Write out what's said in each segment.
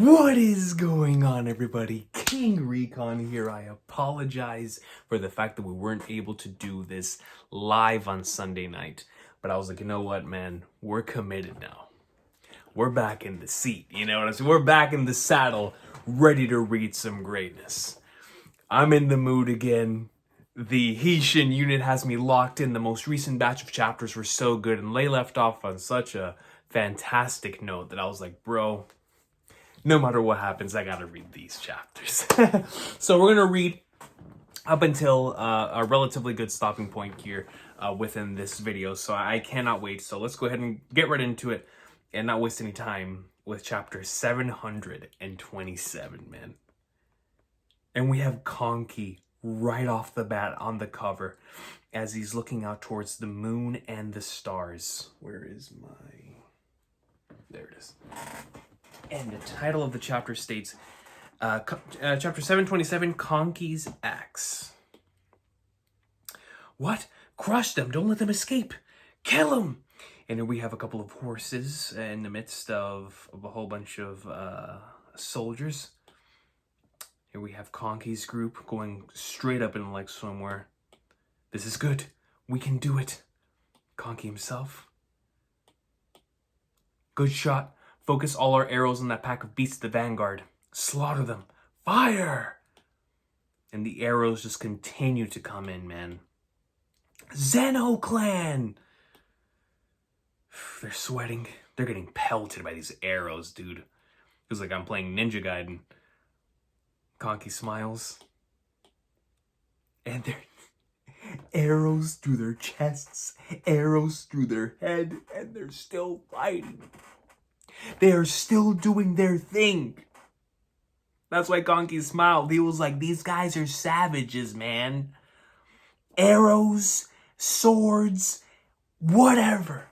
What is going on, everybody? King Recon here. I apologize for the fact that we weren't able to do this live on Sunday night. But I was like, you know what, man? We're committed now. We're back in the seat, you know what I'm saying? We're back in the saddle, ready to read some greatness. I'm in the mood again. The Haitian unit has me locked in. The most recent batch of chapters were so good, and they left off on such a fantastic note that I was like, bro, no matter what happens, I gotta read these chapters. So we're gonna read up until a relatively good stopping point here within this video. So I cannot wait. So let's go ahead and get right into it and not waste any time with chapter 727, man. And we have KANKIIIIIIIIII right off the bat on the cover as he's looking out towards the moon and the stars. Where is my... There it is. And the title of the chapter states, chapter 727, KANKIIIIIIII's Axe. What? Crush them. Don't let them escape. Kill them. And here we have a couple of horses in the midst of a whole bunch of soldiers. Here we have KANKIIIIIII's group going straight up in like somewhere. This is good. We can do it. KANKIIIII himself. Good shot. Focus all our arrows on that pack of beasts at the vanguard. Slaughter them. Fire! And the arrows just continue to come in, man. Zeno clan! They're sweating. They're getting pelted by these arrows, dude. Feels like I'm playing Ninja Gaiden. KANKIIIIII smiles. And they're arrows through their chests, arrows through their head, and they're still fighting. They are still doing their thing. That's why KANKIIIIII smiled. He was like, these guys are savages, man. Arrows, swords, whatever.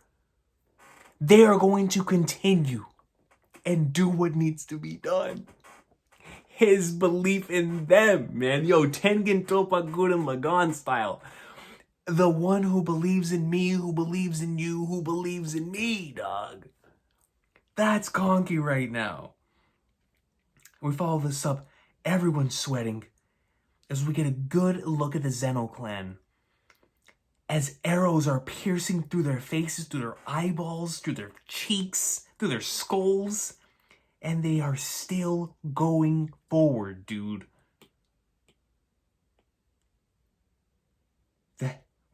They are going to continue and do what needs to be done. His belief in them, man. Yo, Tengen Toppa Gurren Lagann style. The one who believes in me, who believes in you, who believes in me, dog. That's KANKIIIIIII right now. We follow this up. Everyone's sweating as we get a good look at the Zeno clan. As arrows are piercing through their faces, through their eyeballs, through their cheeks, through their skulls. And they are still going forward, dude.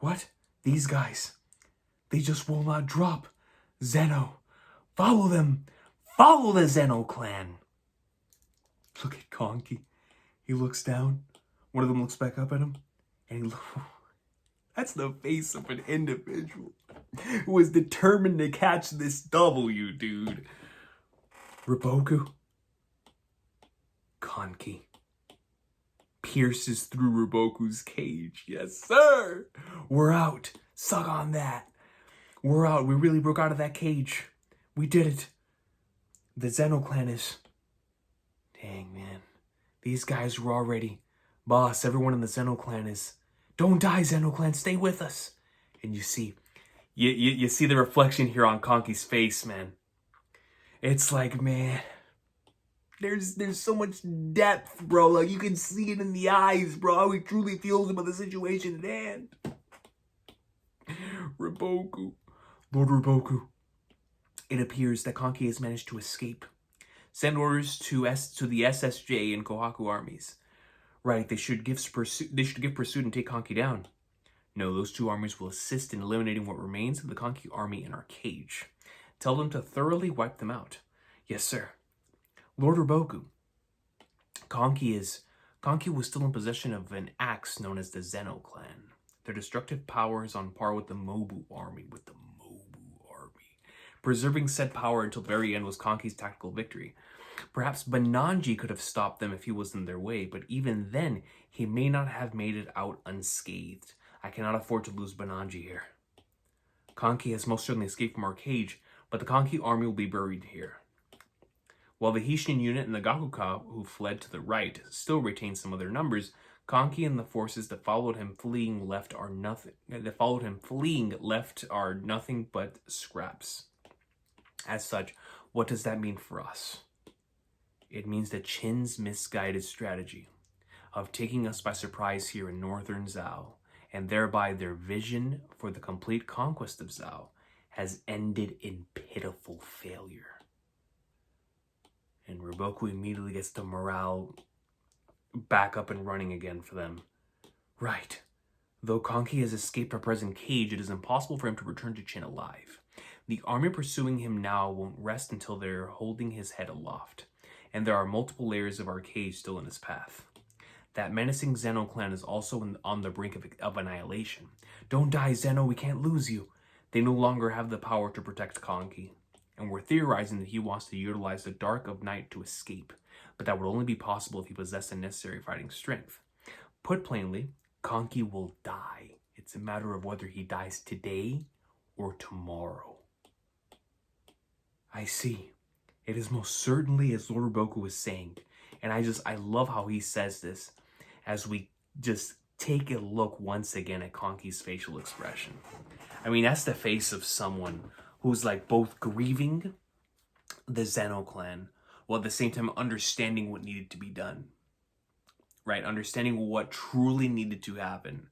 What? These guys. They just will not drop. Zeno. Follow them. Follow the Zeno clan. Look at KANKIIIIII. He looks down. One of them looks back up at him. And he looks... That's the face of an individual who is determined to catch this W, dude. Riboku. KANKIIIIII pierces through Riboku's cage. Yes, sir. We're out. Suck on that. We're out. We really broke out of that cage. We did it. The Zeno clan is... Dang, man. These guys were already... Boss, everyone in the Zeno clan is... Don't die, Zeno clan. Stay with us. And you see... You see the reflection here on KANKIIII's face, man. It's like, man... There's so much depth, bro. Like, you can see it in the eyes, bro. How he truly feels about the situation at hand. Riboku. Lord Riboku. It appears that KANKIIIIII has managed to escape. Send orders to the SSJ and Kohaku armies. Right, they should give pursuit and take KANKIIIII down. No, those two armies will assist in eliminating what remains of the KANKIIIIII army in our cage. Tell them to thoroughly wipe them out. Yes, sir. Lord Riboku. KANKIIIIII was still in possession of an axe known as the Zeno clan. Their destructive power is on par with the Mobu army. Preserving said power until the very end was KANKIIIII's tactical victory. Perhaps Bananji could have stopped them if he was in their way, but even then, he may not have made it out unscathed. I cannot afford to lose Bananji here. KANKIIIIII has most certainly escaped from our cage, but the KANKIIIIII army will be buried here. While the Haitian unit and the Gakuka, who fled to the right, still retain some of their numbers, KANKIIIIII and the forces that followed him fleeing left are nothing but scraps. As such, what does that mean for us? It means that Qin's misguided strategy of taking us by surprise here in northern Zhao, and thereby their vision for the complete conquest of Zhao, has ended in pitiful failure. And Riboku immediately gets the morale back up and running again for them. Right. Though KANKIIIIIIIII has escaped our present cage, it is impossible for him to return to Qin alive. The army pursuing him now won't rest until they're holding his head aloft, and there are multiple layers of our cage still in his path. That menacing Zeno clan is also on the brink of annihilation. Don't die, Zeno, we can't lose you. They no longer have the power to protect KANKIIIIIIII, and we're theorizing that he wants to utilize the dark of night to escape, but that would only be possible if he possessed the necessary fighting strength. Put plainly, KANKIIIIIII will die. It's a matter of whether he dies today or tomorrow. I see. It is most certainly as Lord Riboku was saying, and I love how he says this as we just take a look once again at KANKIIIIII's facial expression. I mean, that's the face of someone who's like both grieving the Zeno clan while at the same time understanding what needed to be done. Right? Understanding what truly needed to happen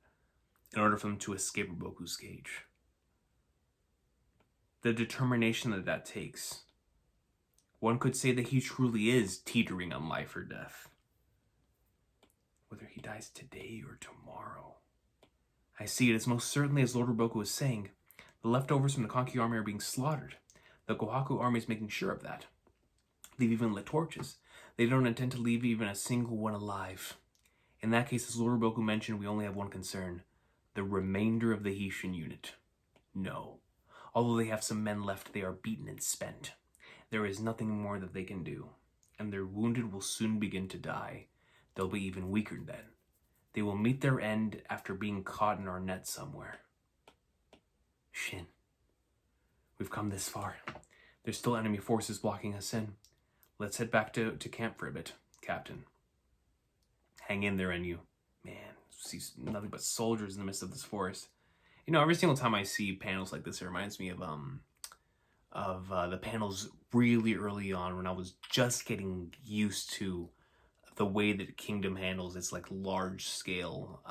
in order for them to escape Riboku's cage. The determination that takes. One could say that he truly is teetering on life or death. Whether he dies today or tomorrow. I see it as most certainly as Lord Riboku is saying. The leftovers from the KANKIIIIIIII army are being slaughtered. The Kohaku army is making sure of that. They've even lit torches. They don't intend to leave even a single one alive. In that case, as Lord Riboku mentioned, we only have one concern. The remainder of the Heishin unit. No. Although they have some men left, they are beaten and spent. There is nothing more that they can do. And their wounded will soon begin to die. They'll be even weaker then. They will meet their end after being caught in our net somewhere. Shin. We've come this far. There's still enemy forces blocking us in. Let's head back to camp for a bit, Captain. Hang in there, and you. Man, see nothing but soldiers in the midst of this forest. You know, every single time I see panels like this, it reminds me of the panels really early on when I was just getting used to the way that Kingdom handles its like large scale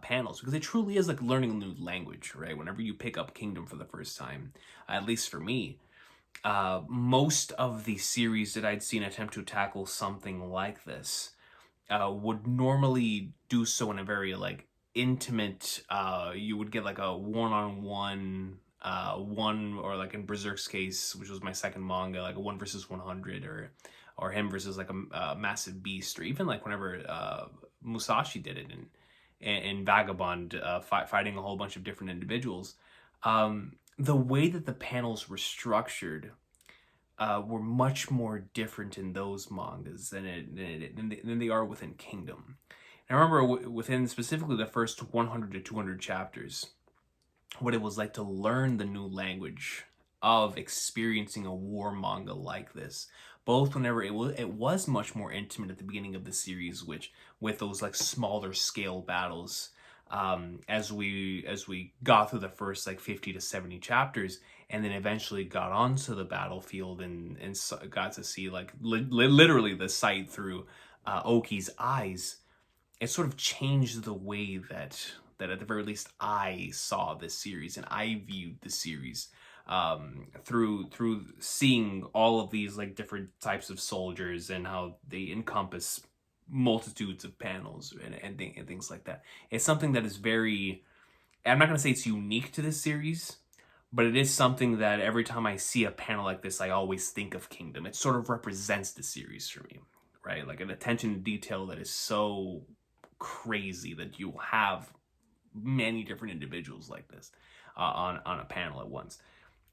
panels, because it truly is like learning a new language, right? Whenever you pick up Kingdom for the first time, at least for me, most of the series that I'd seen attempt to tackle something like this would normally do so in a very like intimate, you would get like a one-on-one one, or like in Berserk's case, which was my second manga, like a 1 versus 100, or him versus like a massive beast, or even like whenever Musashi did it in Vagabond, fighting a whole bunch of different individuals. The way that the panels were structured were much more different in those mangas than they are within Kingdom. And I remember within specifically the first 100 to 200 chapters, what it was like to learn the new language of experiencing a war manga like this. Both whenever it was much more intimate at the beginning of the series, with those like smaller scale battles, as we got through the first like 50 to 70 chapters, and then eventually got onto the battlefield and got to see like literally the sight through Oki's eyes. It sort of changed the way that at the very least I saw this series and I viewed the series, through seeing all of these like different types of soldiers and how they encompass multitudes of panels and things like that. It's something that is very, I'm not going to say it's unique to this series, but it is something that every time I see a panel like this, I always think of Kingdom. It sort of represents the series for me, right? Like an attention to detail that is so crazy that you'll have many different individuals like this on a panel at once.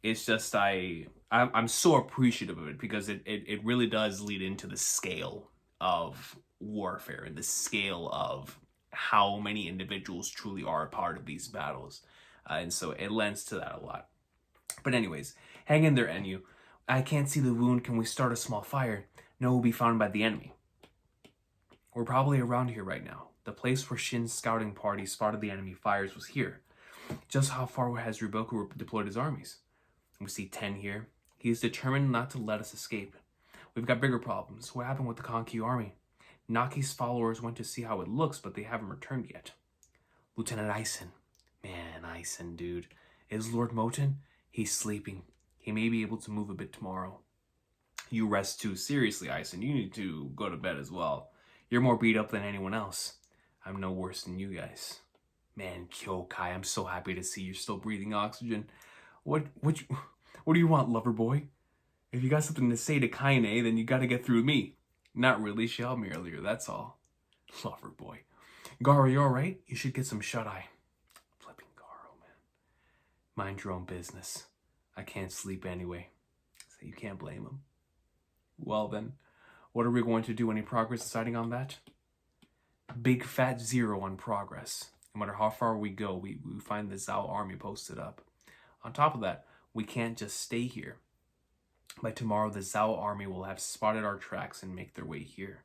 It's just, I'm so appreciative of it, because it really does lead into the scale of warfare and the scale of how many individuals truly are a part of these battles. And so it lends to that a lot. But anyways, hang in there, Enyu. I can't see the wound. Can we start a small fire? No, we'll be found by the enemy. We're probably around here right now. The place where Shin's scouting party spotted the enemy fires was here. Just how far has Riboku deployed his armies? We see 10 here. He is determined not to let us escape. We've got bigger problems. What happened with the KANKIIIIIIIIII army? Naki's followers went to see how it looks, but they haven't returned yet. Lieutenant Ison. Man, Ison, dude. Is Lord Moten? He's sleeping. He may be able to move a bit tomorrow. You rest too. Seriously, Ison, you need to go to bed as well. You're more beat up than anyone else. I'm no worse than you guys. Man, Kyokai, I'm so happy to see you're still breathing oxygen. What do you want, lover boy? If you got something to say to Kaine, then you gotta get through me. Not really, she helped me earlier, that's all. Lover boy. Garo, you alright? You should get some shut-eye. Flipping Garo, man. Mind your own business. I can't sleep anyway, so you can't blame him. Well then, what are we going to do? Any progress deciding on that? Big fat 0 on progress. No matter how far we go, we find the Zhao army posted up. On top of that, we can't just stay here. By tomorrow, the Zhao army will have spotted our tracks and make their way here.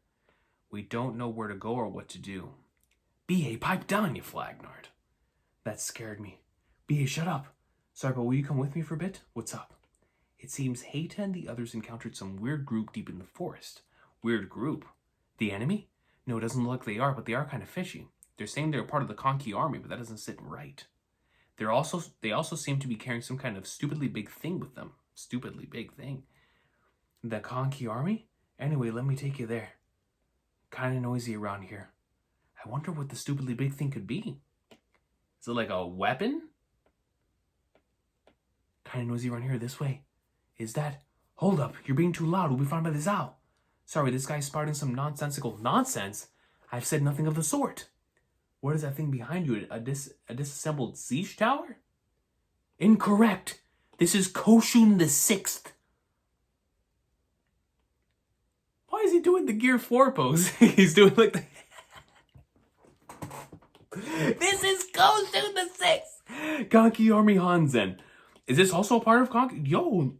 We don't know where to go or what to do. B.A., pipe down, you flagnard. That scared me. B.A., shut up. Sorry, but will you come with me for a bit? What's up? It seems Heita and the others encountered some weird group deep in the forest. Weird group? The enemy? No, it doesn't look like they are, but they are kind of fishy. They're saying they're part of the KANKIIIIIIIII army, but that doesn't sit right. They also seem to be carrying some kind of stupidly big thing with them. Stupidly big thing. The KANKIIIIIIII army? Anyway, let me take you there. Kind of noisy around here. I wonder what the stupidly big thing could be. Is it like a weapon? Kind of noisy around here, this way. Is that... Hold up, you're being too loud. We'll be found by the Zhao. Sorry, this guy's spouting some nonsensical nonsense. I've said nothing of the sort. What is that thing behind you? A disassembled siege tower? Incorrect. This is Koshun the 6th. Why is he doing the Gear 4 pose? He's doing like the... This is Koshun the 6th. KANKIIIIIIIII army Hanzen. Is this also a part of KANKIIIIIIIII? Yo.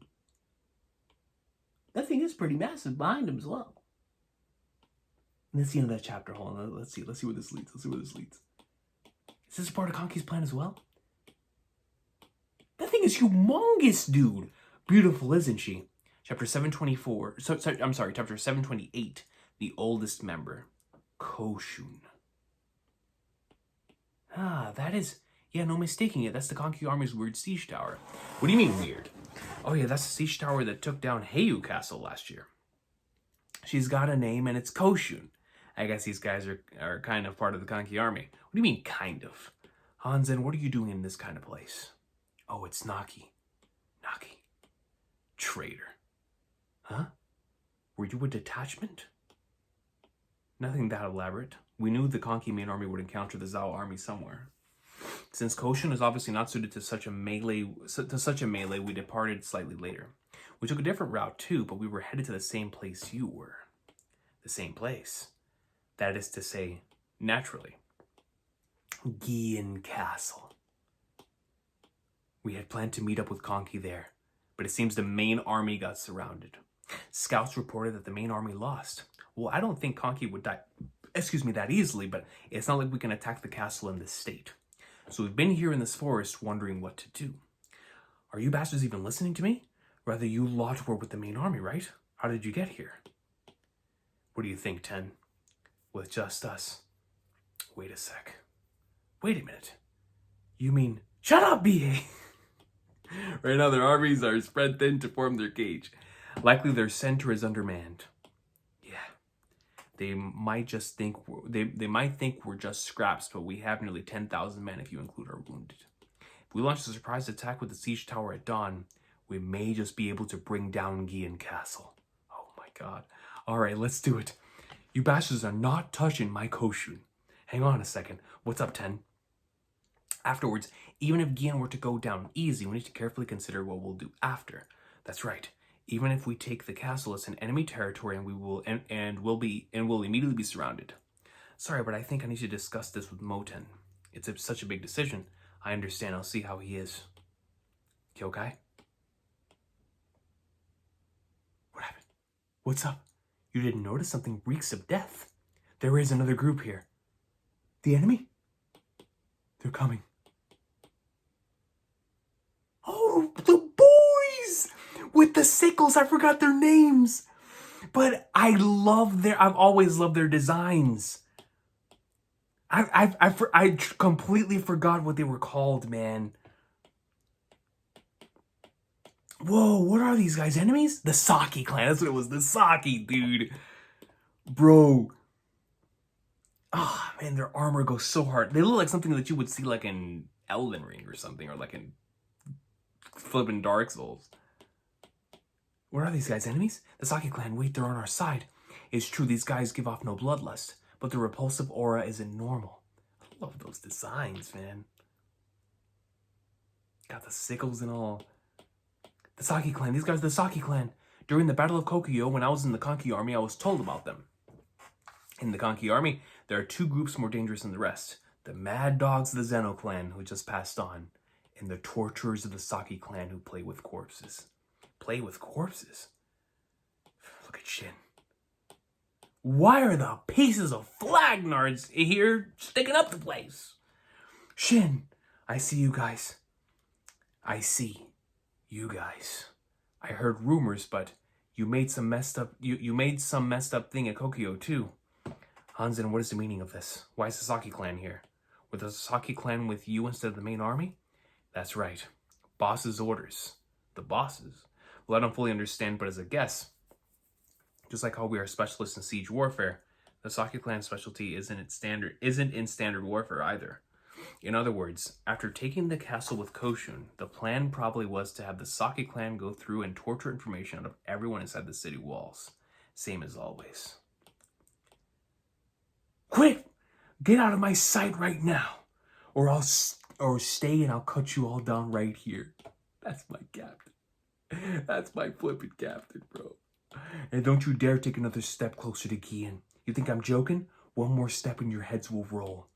That thing is pretty massive behind him as well. And that's the end of that chapter. Hold on, let's see where this leads. Is this part of KANKIIIIIII's plan as well? That thing is humongous, dude. Beautiful, isn't she? Chapter 724. Chapter 728. The oldest member. Koshun. Ah, that is... Yeah, no mistaking it. That's the KANKIIIIIIII's army's weird siege tower. What do you mean weird? Oh yeah, that's the siege tower that took down Heiyu Castle last year. She's got a name and it's Koshun. I guess these guys are kind of part of the KANKIIIIIIII army. What do you mean, kind of? Hanzen, what are you doing in this kind of place? Oh, it's Naki. Naki. Traitor. Huh? Were you a detachment? Nothing that elaborate. We knew the KANKIIIIIIII main army would encounter the Zhao army somewhere. Since Koshun is obviously not suited to such a melee, we departed slightly later. We took a different route too, but we were headed to the same place you were. The same place. That is to say, naturally. Gian Castle. We had planned to meet up with Konki there, but it seems the main army got surrounded. Scouts reported that the main army lost. Well, I don't think Konki would die, that easily, but it's not like we can attack the castle in this state. So we've been here in this forest wondering what to do. Are you bastards even listening to me? Rather, you lot were with the main army, right? How did you get here? What do you think, Ten? With just us. Wait a sec. Wait a minute. You mean... Shut up, B.A.! Right now, their armies are spread thin to form their cage. Likely their center is undermanned. Yeah. They might think we're just scraps, but we have nearly 10,000 men if you include our wounded. If we launch a surprise attack with the siege tower at dawn, we may just be able to bring down Gian Castle. Oh my god. Alright, let's do it. You bastards are not touching my Koshun. Hang on a second. What's up, Ten? Afterwards, even if Gian were to go down easy, we need to carefully consider what we'll do after. That's right. Even if we take the castle, it's an enemy territory and we'll immediately be surrounded. Sorry, but I think I need to discuss this with Moten. It's such a big decision. I understand. I'll see how he is. Kyokai? What happened? What's up? You didn't notice something reeks of death? There is another group here. The enemy? They're coming. Oh, the boys! With the sickles, I forgot their names. But I've always loved their designs. I completely forgot what they were called, man. Whoa, what are these guys? Enemies? The Saki clan. That's what it was. The Saki, dude. Bro. Ah, oh, man, their armor goes so hard. They look like something that you would see like in Elden Ring or something, or like in flipping Dark Souls. What are these guys? Enemies? The Saki clan. Wait, they're on our side. It's true, these guys give off no bloodlust, but their repulsive aura isn't normal. I love those designs, man. Got the sickles and all. The Saki clan. These guys are the Saki clan. During the Battle of Kokyo, when I was in the KANKIIIIIIIIIII army, I was told about them. In the KANKIIIIIIIIII army, there are two groups more dangerous than the rest. The Mad Dogs of the Zeno clan, who just passed on, and the Torturers of the Saki clan, who play with corpses. Play with corpses? Look at Shin. Why are the pieces of flagnards here sticking up the place? Shin, I see you guys. I see you guys. I heard rumors, but you made some messed up thing at Kokyo too. Hanzen, what is the meaning of this? Why is the Saki clan here? Were the Saki clan with you instead of the main army? That's right. Boss's orders. The bosses. Well, I don't fully understand, but as a guess, just like how we are specialists in siege warfare, the Saki clan's specialty isn't in standard warfare either. In other words, after taking the castle with Koshun, the plan probably was to have the Saki clan go through and torture information out of everyone inside the city walls. Same as always. Quick! Get out of my sight right now, or stay and I'll cut you all down right here. That's my captain. That's my flippin' captain, bro. And don't you dare take another step closer to Gian. You think I'm joking? One more step and your heads will roll.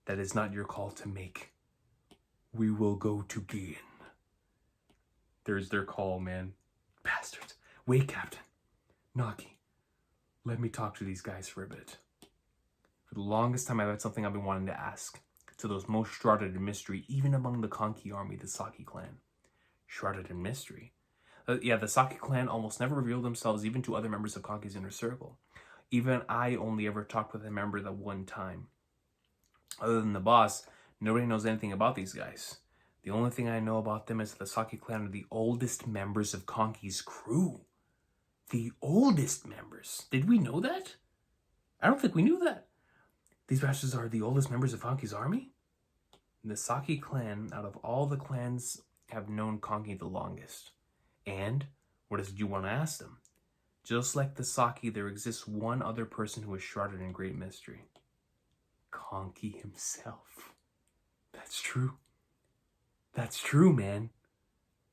That is not your call to make. We will go to Gian. There's their call, man. Bastards. Wait, Captain. Naki, let me talk to these guys for a bit. For the longest time, I've had something I've been wanting to ask. To those most shrouded in mystery, even among the KANKIIIIIIIII army, the Saki clan. Shrouded in mystery? Yeah, the Saki clan almost never revealed themselves even to other members of Kanki's inner circle. Even I only ever talked with a member that one time. Other than the boss, nobody knows anything about these guys. The only thing I know about them is that the Saki clan are the oldest members of Kanki's crew. The oldest members. Did we know that? I don't think we knew that. These bastards are the oldest members of Kanki's army? The Saki clan, out of all the clans, have known Kanki the longest. And what did you want to ask them? Just like the Saki, there exists one other person who is shrouded in great mystery. Kanki himself. That's true. That's true, man.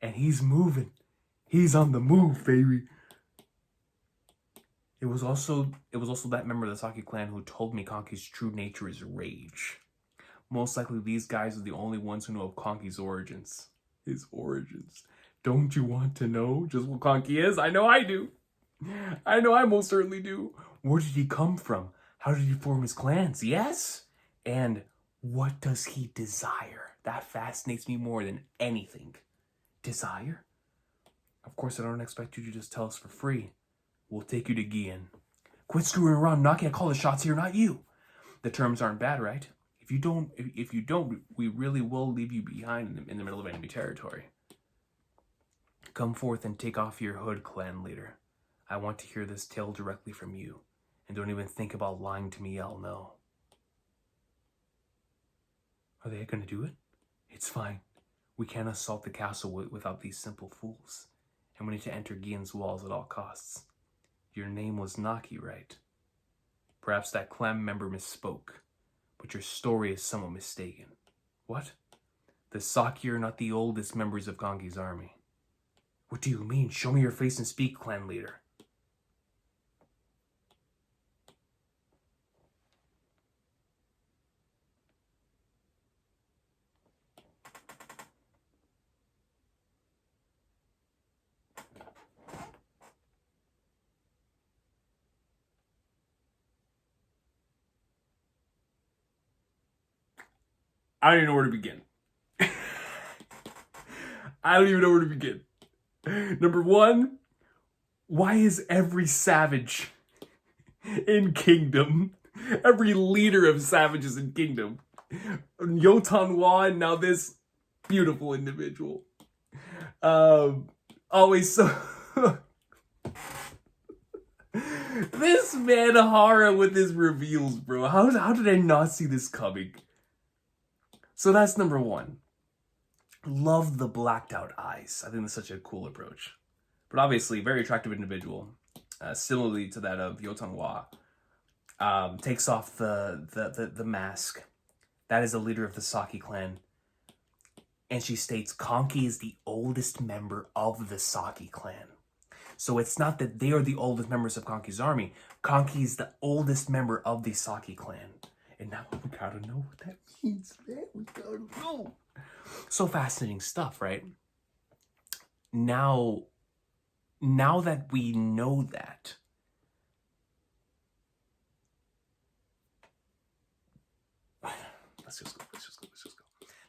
And he's moving. He's on the move, baby. It was also that member of the Saki clan who told me Kanki's true nature is rage. Most likely these guys are the only ones who know of Kanki's origins. His origins. Don't you want to know just what Kanki is? I know I do. I know I most certainly do. Where did he come from? How did he form his clans? Yes? And what does he desire? That fascinates me more than anything. Desire? Of course, I don't expect you to just tell us for free. We'll take you to Gian. Quit screwing around, Naki. I call the shots here, not you. The terms aren't bad, right? If you don't, we really will leave you behind in the middle of enemy territory. Come forth and take off your hood, clan leader. I want to hear this tale directly from you. And don't even think about lying to me, I'll know. Are they going to do it? It's fine. We can't assault the castle without these simple fools. And we need to enter Gian's walls at all costs. Your name was Naki, right? Perhaps that clan member misspoke, but your story is somewhat mistaken. What? The Saki are not the oldest members of Kanki's army. What do you mean? Show me your face and speak, clan leader. I don't even know where to begin. I don't even know where to begin. Number one, Why is every savage in Kingdom, every leader of savages in Kingdom, Yotanwa, and now this beautiful individual, always so... This man Hara with his reveals, bro. How did I not see this coming? So that's number one. Love the blacked out eyes. I think that's such a cool approach. But obviously, very attractive individual, similarly to that of Yotanwa. Takes off the mask. That is the leader of the Saki clan. And she states, Kanki is the oldest member of the Saki clan. So it's not that they are the oldest members of Kanki's army. Kanki is the oldest member of the Saki clan. And now we gotta know what that means, man. We gotta know. So fascinating stuff, right? Now that we know that, let's just go.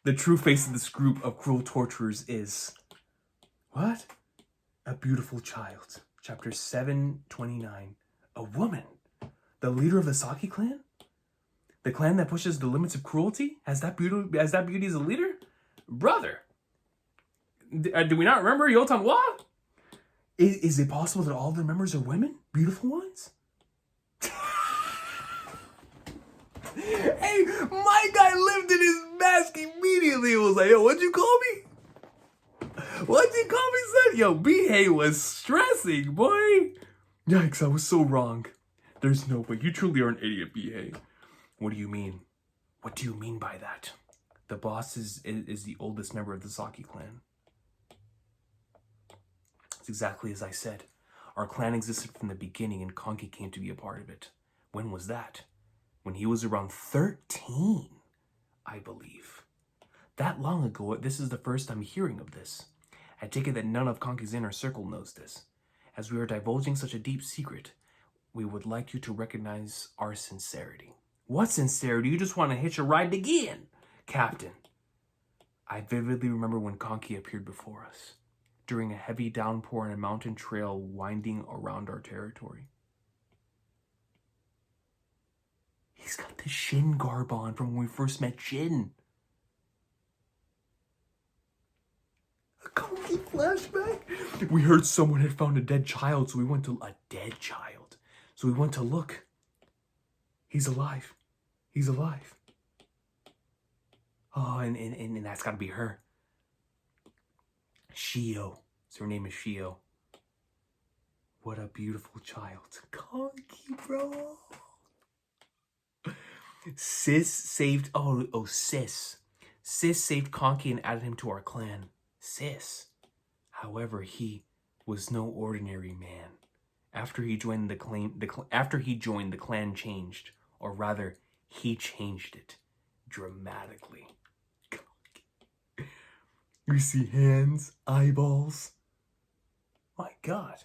The true face of this group of cruel torturers is, what? A beautiful child. Chapter 729. A woman. The leader of the Saki clan? The clan that pushes the limits of cruelty? Has that beauty as a leader? Brother. Do we not remember Yotanwa? Is it possible that all their members are women? Beautiful ones? Hey, my guy lifted his mask immediately. It was like, yo, what'd you call me? What'd you call me, son? Yo, Bihei was stressing, boy. Yikes, I was so wrong. There's no way. You truly are an idiot, Bihei. What do you mean? What do you mean by that? The boss is the oldest member of the Saki clan. It's exactly as I said. Our clan existed from the beginning and Kanki came to be a part of it. When was that? When he was around 13, I believe. That long ago, this is the first I'm hearing of this. I take it that none of Kanki's inner circle knows this. As we are divulging such a deep secret, we would like you to recognize our sincerity. What sincerity? You just want to hitch a ride again, Captain. I vividly remember when Kanki appeared before us, during a heavy downpour on a mountain trail winding around our territory. He's got the Shin garb on from when we first met Shin. A Kanki flashback? We heard someone had found a dead child, so we went to a dead child. So we went to look. He's alive. He's alive. Oh, and that's gotta be her. Shio. So her name is Shio. What a beautiful child. Kanki, bro. Sis saved, Sis. Sis saved Kanki and added him to our clan. Sis. However, he was no ordinary man. After he joined the clan changed, or rather, he changed it dramatically. You see hands, eyeballs. My God.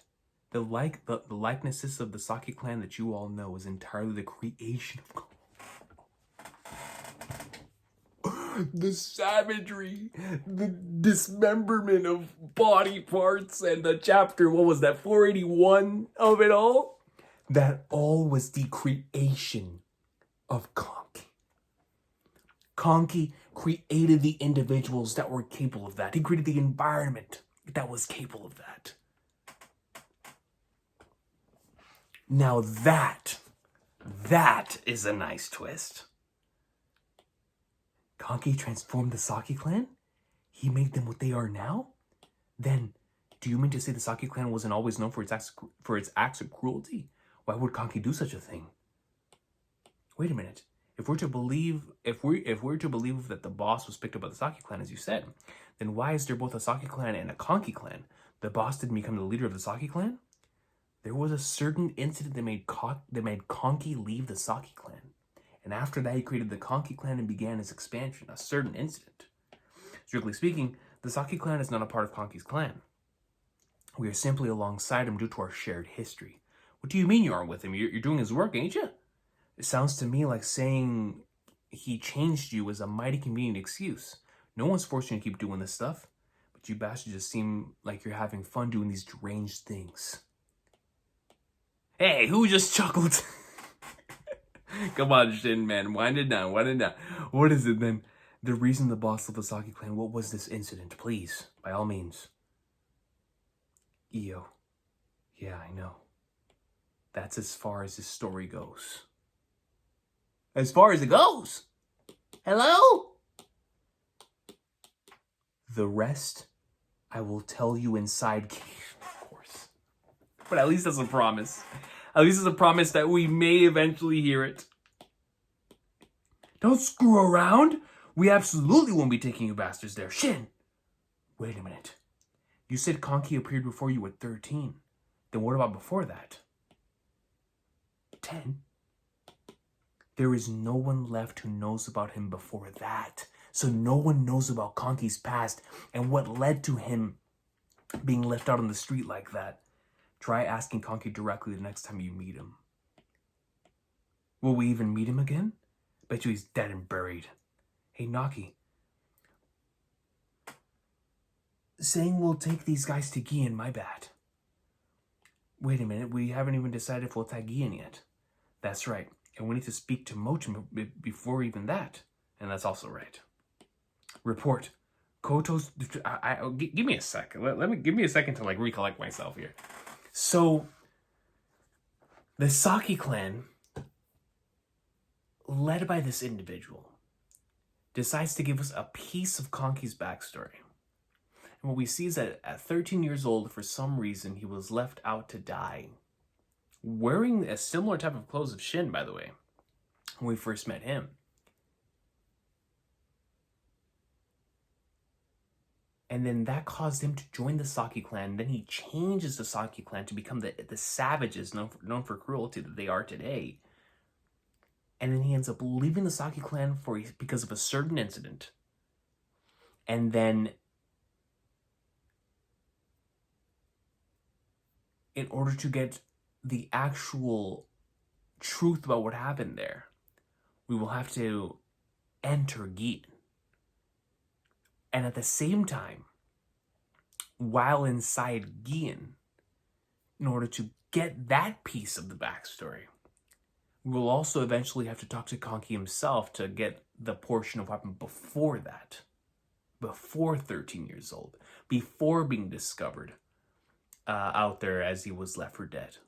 The likenesses of the Saki clan that you all know is entirely the creation of God. The savagery, the dismemberment of body parts, and the chapter, what was that, 481 of it all? That all was the creation of Kanki. Kanki created the individuals that were capable of that. He created the environment that was capable of that. Now that is a nice twist. Kanki transformed the Saki clan? He made them what they are now? Then, do you mean to say the Saki clan wasn't always known for its acts of cruelty? Why would Kanki do such a thing? Wait a minute. If we're to believe that the boss was picked up by the Saki clan, as you said, then why is there both a Saki clan and a Kanki clan? The boss didn't become the leader of the Saki clan? There was a certain incident that made Kanki leave the Saki clan. And after that, he created the Kanki clan and began his expansion, a certain incident. Strictly speaking, the Saki clan is not a part of Kanki's clan. We are simply alongside him due to our shared history. What do you mean you aren't with him? You're doing his work, ain't you? It sounds to me like saying he changed you is a mighty convenient excuse. No one's forcing you to keep doing this stuff. But you bastards just seem like you're having fun doing these deranged things. Hey, who just chuckled? Come on, Shin, man. Wind it down. Wind it down. What is it then? The reason the boss of the Saki clan, what was this incident? Please, by all means. Io. Yeah, I know. That's as far as his story goes. As far as it goes? Hello? The rest, I will tell you inside. Of course. But at least that's a promise. At least it's a promise that we may eventually hear it. Don't screw around. We absolutely won't be taking you bastards there. Shin! Wait a minute. You said KANKIIIIIIIIIII appeared before you at 13. Then what about before that? 10? There is no one left who knows about him before that. So no one knows about KANKIIIIIIII's past and what led to him being left out on the street like that. Try asking KANKIIIIIIII directly the next time you meet him. Will we even meet him again? Bet you he's dead and buried. Hey, Naki. Saying we'll take these guys to Gian, my bad. Wait a minute, we haven't even decided if we'll tag Gian yet. That's right, and we need to speak to Mochin before even that. And that's also right. Report. Koto's... give me a second. Give me a second to like recollect myself here. So, the Saki clan, led by this individual, decides to give us a piece of KANKIIIIIII's backstory. And what we see is that at 13 years old, for some reason, he was left out to die. Wearing a similar type of clothes of Shin, by the way, when we first met him. And then that caused him to join the Saki clan. Then he changes the Saki clan to become the savages known for cruelty that they are today. And then he ends up leaving the Saki clan because of a certain incident. And then, in order to get the actual truth about what happened there, we will have to enter Gian. And at the same time, while inside Gian, in order to get that piece of the backstory, we will also eventually have to talk to KANKIIIIIII himself to get the portion of what happened before that. Before 13 years old. Before being discovered out there as he was left for dead.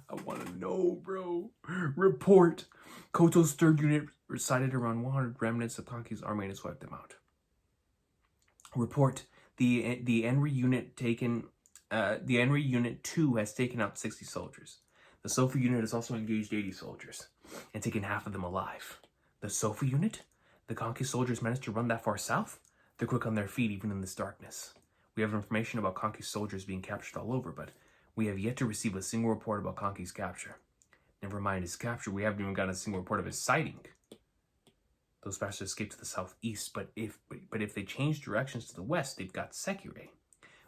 I want to know, bro. Report. Koto's 3rd unit recited around 100 remnants of KANKIIIIII's army and swept them out. Report. The Enri unit Enri unit 2 has taken out 60 soldiers. The Sofa unit has also engaged 80 soldiers and taken half of them alive. The Sofa unit? The KANKIIIIIII soldiers managed to run that far south? They're quick on their feet even in this darkness. We have information about KANKIIIIIII soldiers being captured all over, but we have yet to receive a single report about KANKIIIIIII's capture. Never mind his capture, we haven't even gotten a single report of his sighting. Those bastards escaped to the southeast, but if they change directions to the west, they've got Sekirei,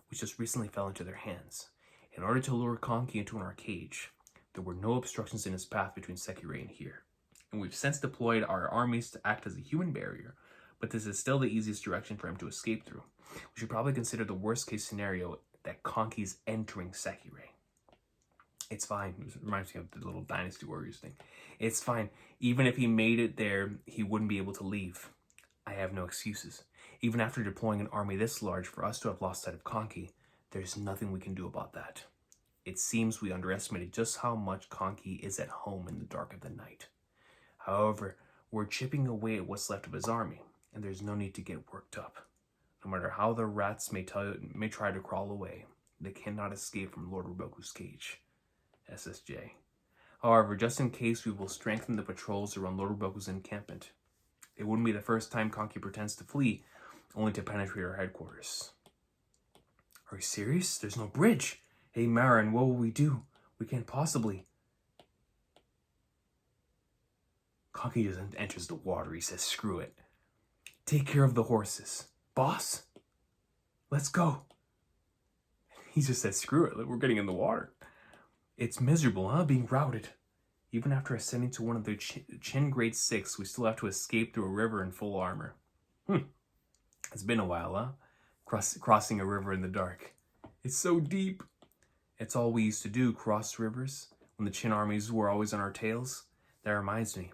which just recently fell into their hands. In order to lure KANKIIIIIII into our cage, there were no obstructions in his path between Sekirei and here. And we've since deployed our armies to act as a human barrier, but this is still the easiest direction for him to escape through. We should probably consider the worst case scenario that KANKIIIIII's entering Sekirei. It's fine. It reminds me of the little Dynasty Warriors thing. It's fine. Even if he made it there, he wouldn't be able to leave. I have no excuses. Even after deploying an army this large, for us to have lost sight of KANKIIIIIII, there's nothing we can do about that. It seems we underestimated just how much KANKIIIIIII is at home in the dark of the night. However, we're chipping away at what's left of his army, and there's no need to get worked up. No matter how the rats may try to crawl away, they cannot escape from Lord Roboku's cage. SSJ. However, just in case, we will strengthen the patrols around Lord Roboku's encampment. It wouldn't be the first time KANKIIIIIII pretends to flee, only to penetrate our headquarters. Are you serious? There's no bridge. Hey, Marin, what will we do? We can't possibly... KANKIIIIII just enters the water. He says, screw it. Take care of the horses. Boss? Let's go. He just said, screw it. We're getting in the water. It's miserable, huh? Being routed. Even after ascending to one of the Chin Grade 6, we still have to escape through a river in full armor. It's been a while, huh? Crossing a river in the dark. It's so deep. It's all we used to do, cross rivers, when the Qin armies were always on our tails. That reminds me,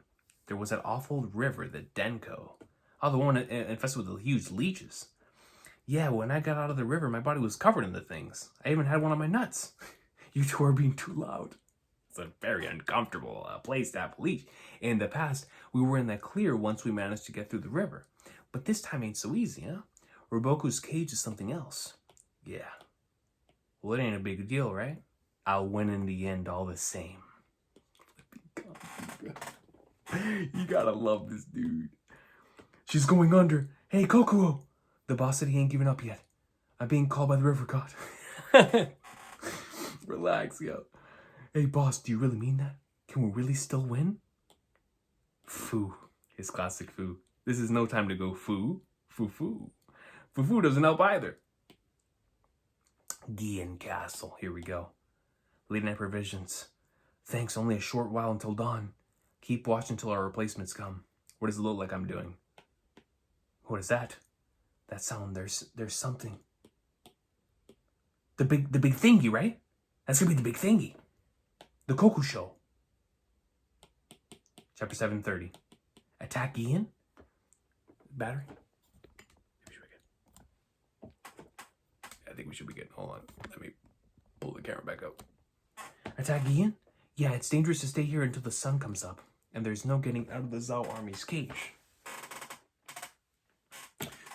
there was that awful river, the Denko. Oh, the one infested with the huge leeches. Yeah, when I got out of the river, my body was covered in the things. I even had one on my nuts. You two are being too loud. It's a very uncomfortable place to have a leech. In the past, we were in the clear once we managed to get through the river. But this time ain't so easy, huh? Roboku's cage is something else. Yeah. Well, it ain't a big deal, right? I'll win in the end all the same. You gotta love this dude. She's going under. Hey, Kokuo! The boss said he ain't giving up yet. I'm being called by the river god. Relax, yo. Hey, boss, do you really mean that? Can we really still win? Foo. His classic foo. This is no time to go foo. Foo-foo. Foo-foo doesn't help either. Gian Castle. Here we go. Late night provisions. Thanks, only a short while until dawn. Keep watch until our replacements come. What does it look like I'm doing? What is that? That sound, there's something. The big thingy, right? That's gonna be the big thingy. The Koku Show. Chapter 730. Attack Ian? Battery? I think we should be good. Hold on. Let me pull the camera back up. Attack Ian? Yeah, it's dangerous to stay here until the sun comes up. And there's no getting out of the Zhao army's cage.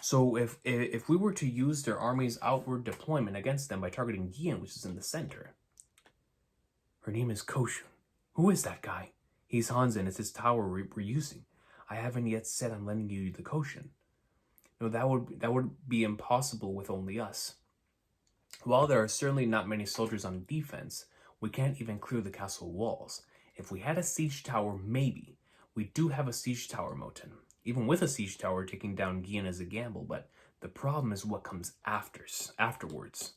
So if we were to use their army's outward deployment against them by targeting Gian, which is in the center. Her name is Koshun. Who is that guy? He's Hanzen. It's his tower we're using. I haven't yet said I'm lending you the Koshun. No, that would be impossible with only us. While there are certainly not many soldiers on defense, we can't even clear the castle walls. If we had a siege tower, maybe. We do have a siege tower, Moten. Even with a siege tower, taking down Gian is a gamble, but the problem is what comes afterwards.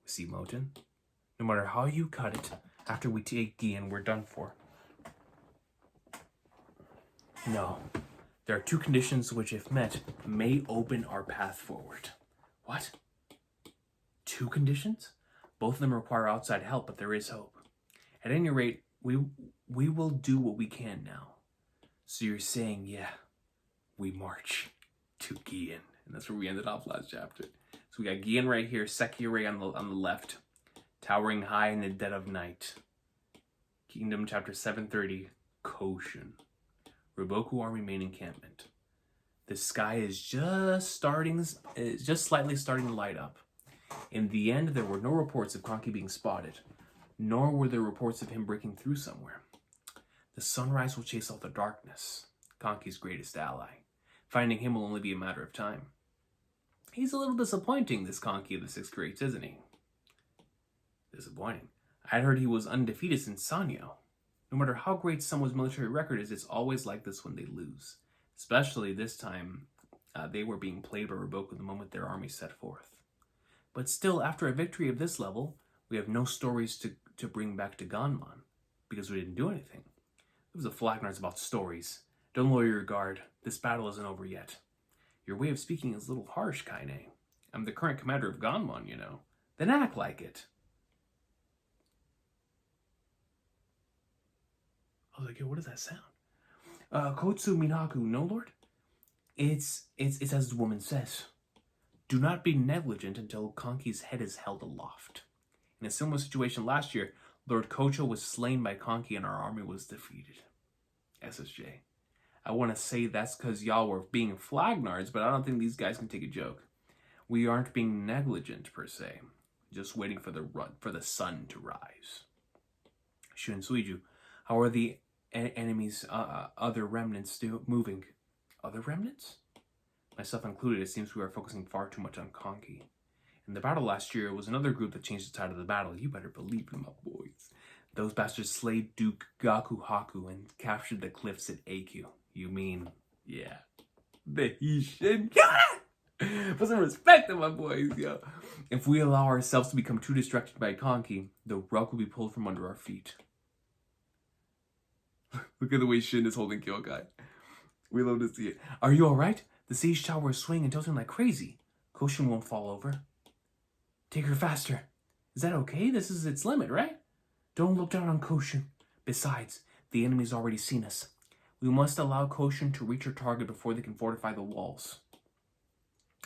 See, Moten? No matter how you cut it, after we take Gian, we're done for. No. There are two conditions which, if met, may open our path forward. What? Two conditions? Both of them require outside help, but there is hope. At any rate, we will do what we can now. So you're saying, yeah, we march to Gian. And that's where we ended off last chapter. So we got Gian right here, Sekirei on the left, towering high in the dead of night. Kingdom chapter 730, Koshun. Roboku army main encampment. The sky is just slightly starting to light up. In the end, there were no reports of Kankii being spotted, nor were there reports of him breaking through somewhere. The sunrise will chase out the darkness, Kanki's greatest ally. Finding him will only be a matter of time. He's a little disappointing, this Kankii of the 6th grades, isn't he? Disappointing. I'd heard he was undefeated since Sanyo. No matter how great someone's military record is, it's always like this when they lose. Especially this time, they were being played by Roboku the moment their army set forth. But still, after a victory of this level, we have no stories to bring back to Ganmon, because we didn't do anything. It was a Flagnar's about stories. Don't lower your guard. This battle isn't over yet. Your way of speaking is a little harsh, Kaine. I'm the current commander of Ganmon, you know. Then act like it. I was like, yo, what does that sound? Kotsu Minaku, no lord? It's as the woman says. Do not be negligent until Kanki's head is held aloft. In a similar situation last year, Lord Kocho was slain by Kankii and our army was defeated. SSJ. I want to say that's because y'all were being flagnards, but I don't think these guys can take a joke. We aren't being negligent, per se. Just waiting for the sun to rise. Shun Suiju, how are the enemy's other remnants moving? Other remnants? Myself included, it seems we are focusing far too much on Kankii. In the battle last year, it was another group that changed the tide of the battle. You better believe it, my boys. Those bastards slayed Duke Gaku Haku and captured the cliffs at Aikyu. You mean, yeah, the Hishin. Put some respect on my boys, yo. If we allow ourselves to become too distracted by Kankii, the rug will be pulled from under our feet. Look at the way Shin is holding Kyokai. We love to see it. Are you alright? The siege tower is swinging and tilting like crazy. Koshin won't fall over. Take her faster. Is that okay? This is its limit, right? Don't look down on Koshin. Besides, the enemy's already seen us. We must allow Koshin to reach her target before they can fortify the walls.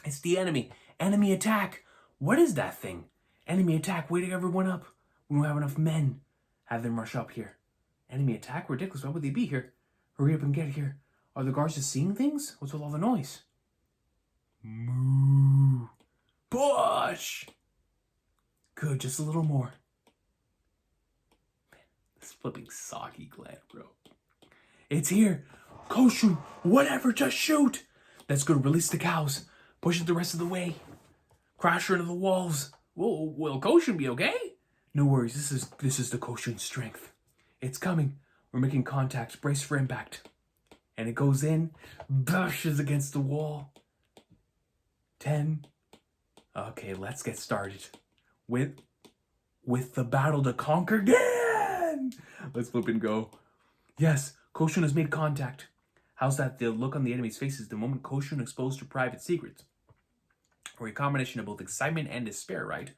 It's the enemy. Enemy attack. What is that thing? Enemy attack. Waiting everyone up. We don't have enough men. Have them rush up here. Enemy attack? Ridiculous. Why would they be here? Hurry up and get here. Are the guards just seeing things? What's with all the noise? Moo. Push! Good, just a little more. Man, this flipping Saki clan, bro. It's here. Koshin, whatever, just shoot. That's good. Release the cows. Push it the rest of the way. Crash her into the walls. Will Koshin be okay? No worries. This is the Koshin strength. It's coming. We're making contact. Brace for impact. And it goes in. Bashes against the wall. 10. Okay, let's get started. With the battle to conquer again. Let's flip and go. Yes, Koshin has made contact. How's that? The look on the enemy's faces the moment Koshin exposed her private secrets. Or a combination of both excitement and despair, right?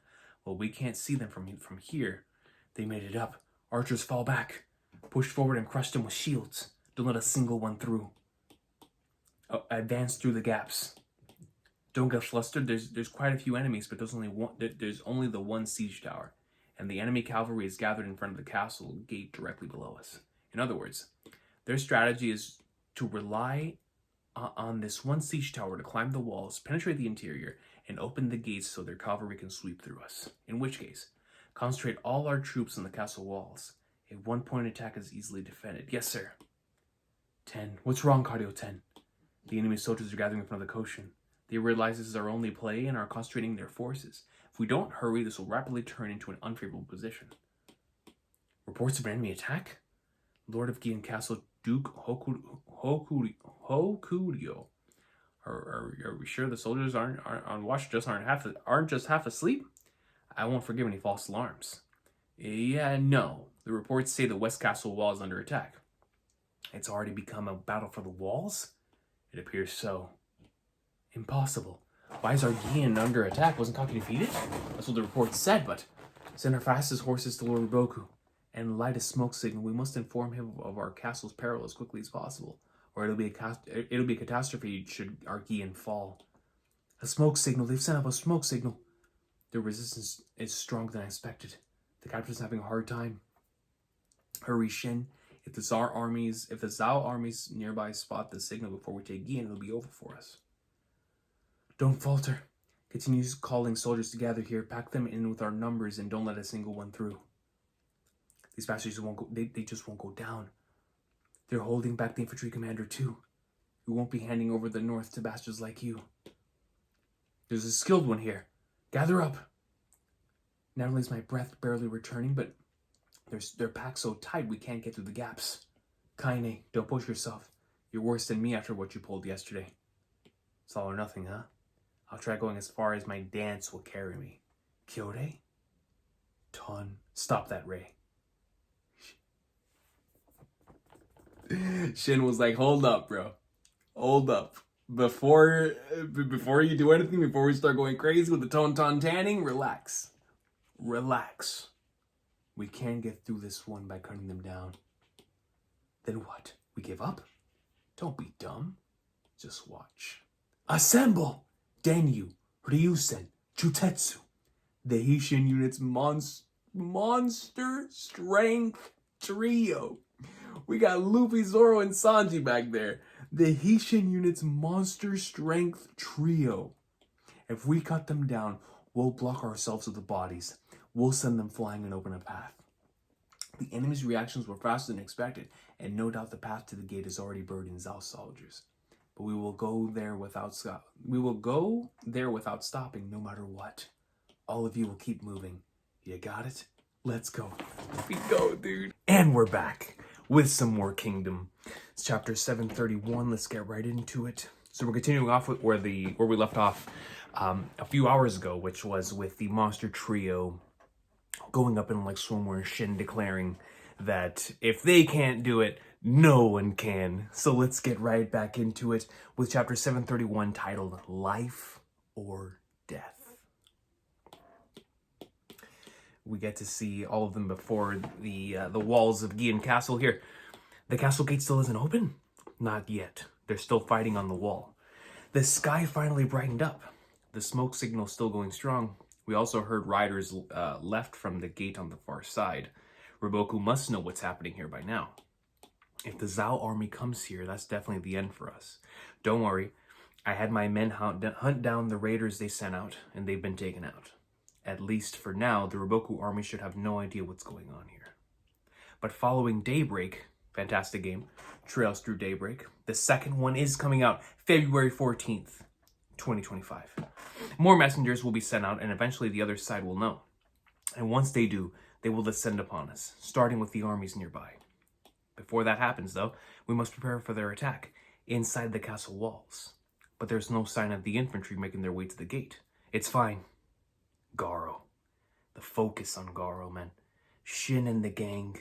Well, we can't see them from here. They made it up. Archers fall back. Push forward and crush them with shields. Don't let a single one through. Advance through the gaps. Don't get flustered. There's quite a few enemies, but there's only the one siege tower. And the enemy cavalry is gathered in front of the castle gate directly below us. In other words, their strategy is to rely on this one siege tower to climb the walls, penetrate the interior, and open the gates so their cavalry can sweep through us. In which case, concentrate all our troops on the castle walls. A one-point attack is easily defended. Yes, sir. 10. What's wrong, Cardio 10? The enemy soldiers are gathering in front of the Koshin. They realize this is our only play and are concentrating their forces. If we don't hurry, this will rapidly turn into an unfavorable position. Reports of an enemy attack? Lord of Gian Castle, Duke Hokurio. Are we sure the soldiers aren't on watch? Aren't just half asleep? I won't forgive any false alarms. Yeah, no. The reports say the West Castle wall is under attack. It's already become a battle for the walls? It appears so. Impossible. Why is our Gian under attack? Wasn't Kaki defeated? That's what the report said, but send our fastest horses to Lord Boku and light a smoke signal. We must inform him of our castle's peril as quickly as possible, or it'll be a catastrophe should our Gian fall. A smoke signal. They've sent up a smoke signal. The resistance is stronger than I expected. The captain's having a hard time. Hurry, Shin. If the Zhao armies nearby spot the signal before we take Gian, it'll be over for us. Don't falter. Continue calling soldiers to gather here. Pack them in with our numbers and don't let a single one through. These bastards won't go. They just won't go down. They're holding back the infantry commander too. We won't be handing over the north to bastards like you. There's a skilled one here. Gather up. Not only is my breath barely returning, but they're packed so tight we can't get through the gaps. Kaine, don't push yourself. You're worse than me after what you pulled yesterday. It's all or nothing, huh? I'll try going as far as my dance will carry me. Kyore? Ton. Stop that, Ray. Shin was like, hold up, bro. Hold up. Before you do anything, before we start going crazy with the ton tanning, relax. Relax. We can get through this one by cutting them down. Then what? We give up? Don't be dumb. Just watch. Assemble! Denyu, Ryusen, Chutetsu. The Heishin unit's monster strength trio. We got Luffy, Zoro, and Sanji back there. The Heishin unit's monster strength trio. If we cut them down, we'll block ourselves with the bodies. We'll send them flying and open a path. The enemy's reactions were faster than expected, and no doubt the path to the gate is already buried in Zhao soldiers. But we will go there without stopping, no matter what. All of you will keep moving. You got it? Let's go. We go, dude. And we're back with some more Kingdom. It's chapter 731. Let's get right into it. So we're continuing off with where we left off a few hours ago, which was with the monster trio going up in like swimwear, Shin declaring that if they can't do it, No one can. So let's get right back into it with chapter 731 titled Life or Death. We get to see all of them before the walls of Gian Castle here. The castle gate still isn't open? Not yet. They're still fighting on the wall. The sky finally brightened up. The smoke signal still going strong. We also heard riders left from the gate on the far side. Riboku must know what's happening here by now. If the Zhao army comes here, that's definitely the end for us. Don't worry. I had my men hunt down the raiders they sent out, and they've been taken out. At least for now, the Riboku army should have no idea what's going on here. But following Daybreak, fantastic game, Trails Through Daybreak, the second one is coming out February 14th, 2025. More messengers will be sent out, and eventually the other side will know. And once they do, they will descend upon us, starting with the armies nearby. Before that happens, though, we must prepare for their attack inside the castle walls. But there's no sign of the infantry making their way to the gate. It's fine. Garo. The focus on Garo, man. Shin and the gang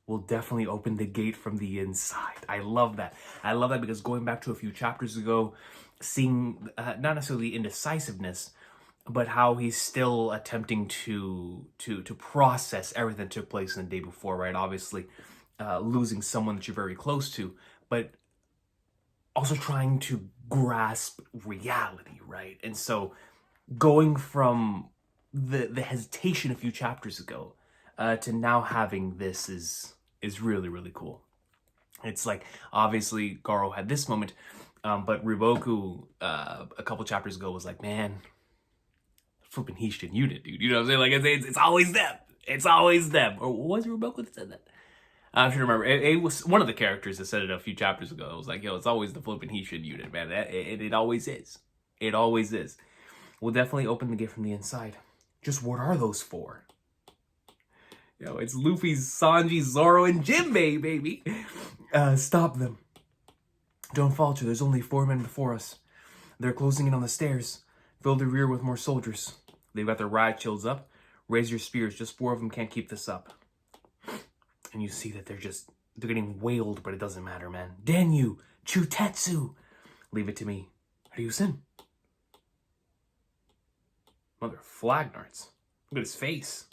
will definitely open the gate from the inside. I love that. I love that because going back to a few chapters ago, seeing not necessarily indecisiveness, but how he's still attempting to process everything that took place in the day before, right? Obviously, losing someone that you're very close to, but also trying to grasp reality, right? And so going from the hesitation a few chapters ago to now having this is really, really cool. It's like, obviously, Garo had this moment, but Riboku a couple chapters ago was like, man, flipping Hishin unit, dude. You know what I'm saying? Like, it's always them. It's always them. Or was it Riboku that said that? I should remember. It was one of the characters that said it a few chapters ago. It was like, yo, it's always the flipping Hishin unit, man. It always is. It always is. We'll definitely open the gate from the inside. Just what are those for? Yo, it's Luffy's, Sanji, Zoro, and Jinbei, baby. Stop them. Don't falter. There's only 4 men before us. They're closing in on the stairs. Fill the rear with more soldiers. They've got their riot shields up. Raise your spears. Just 4 of them can't keep this up. And you see that they're getting wailed, but it doesn't matter, man. Denyu, Chutetsu. Leave it to me. Ryusen. Mother of Flagnards. Look at his face.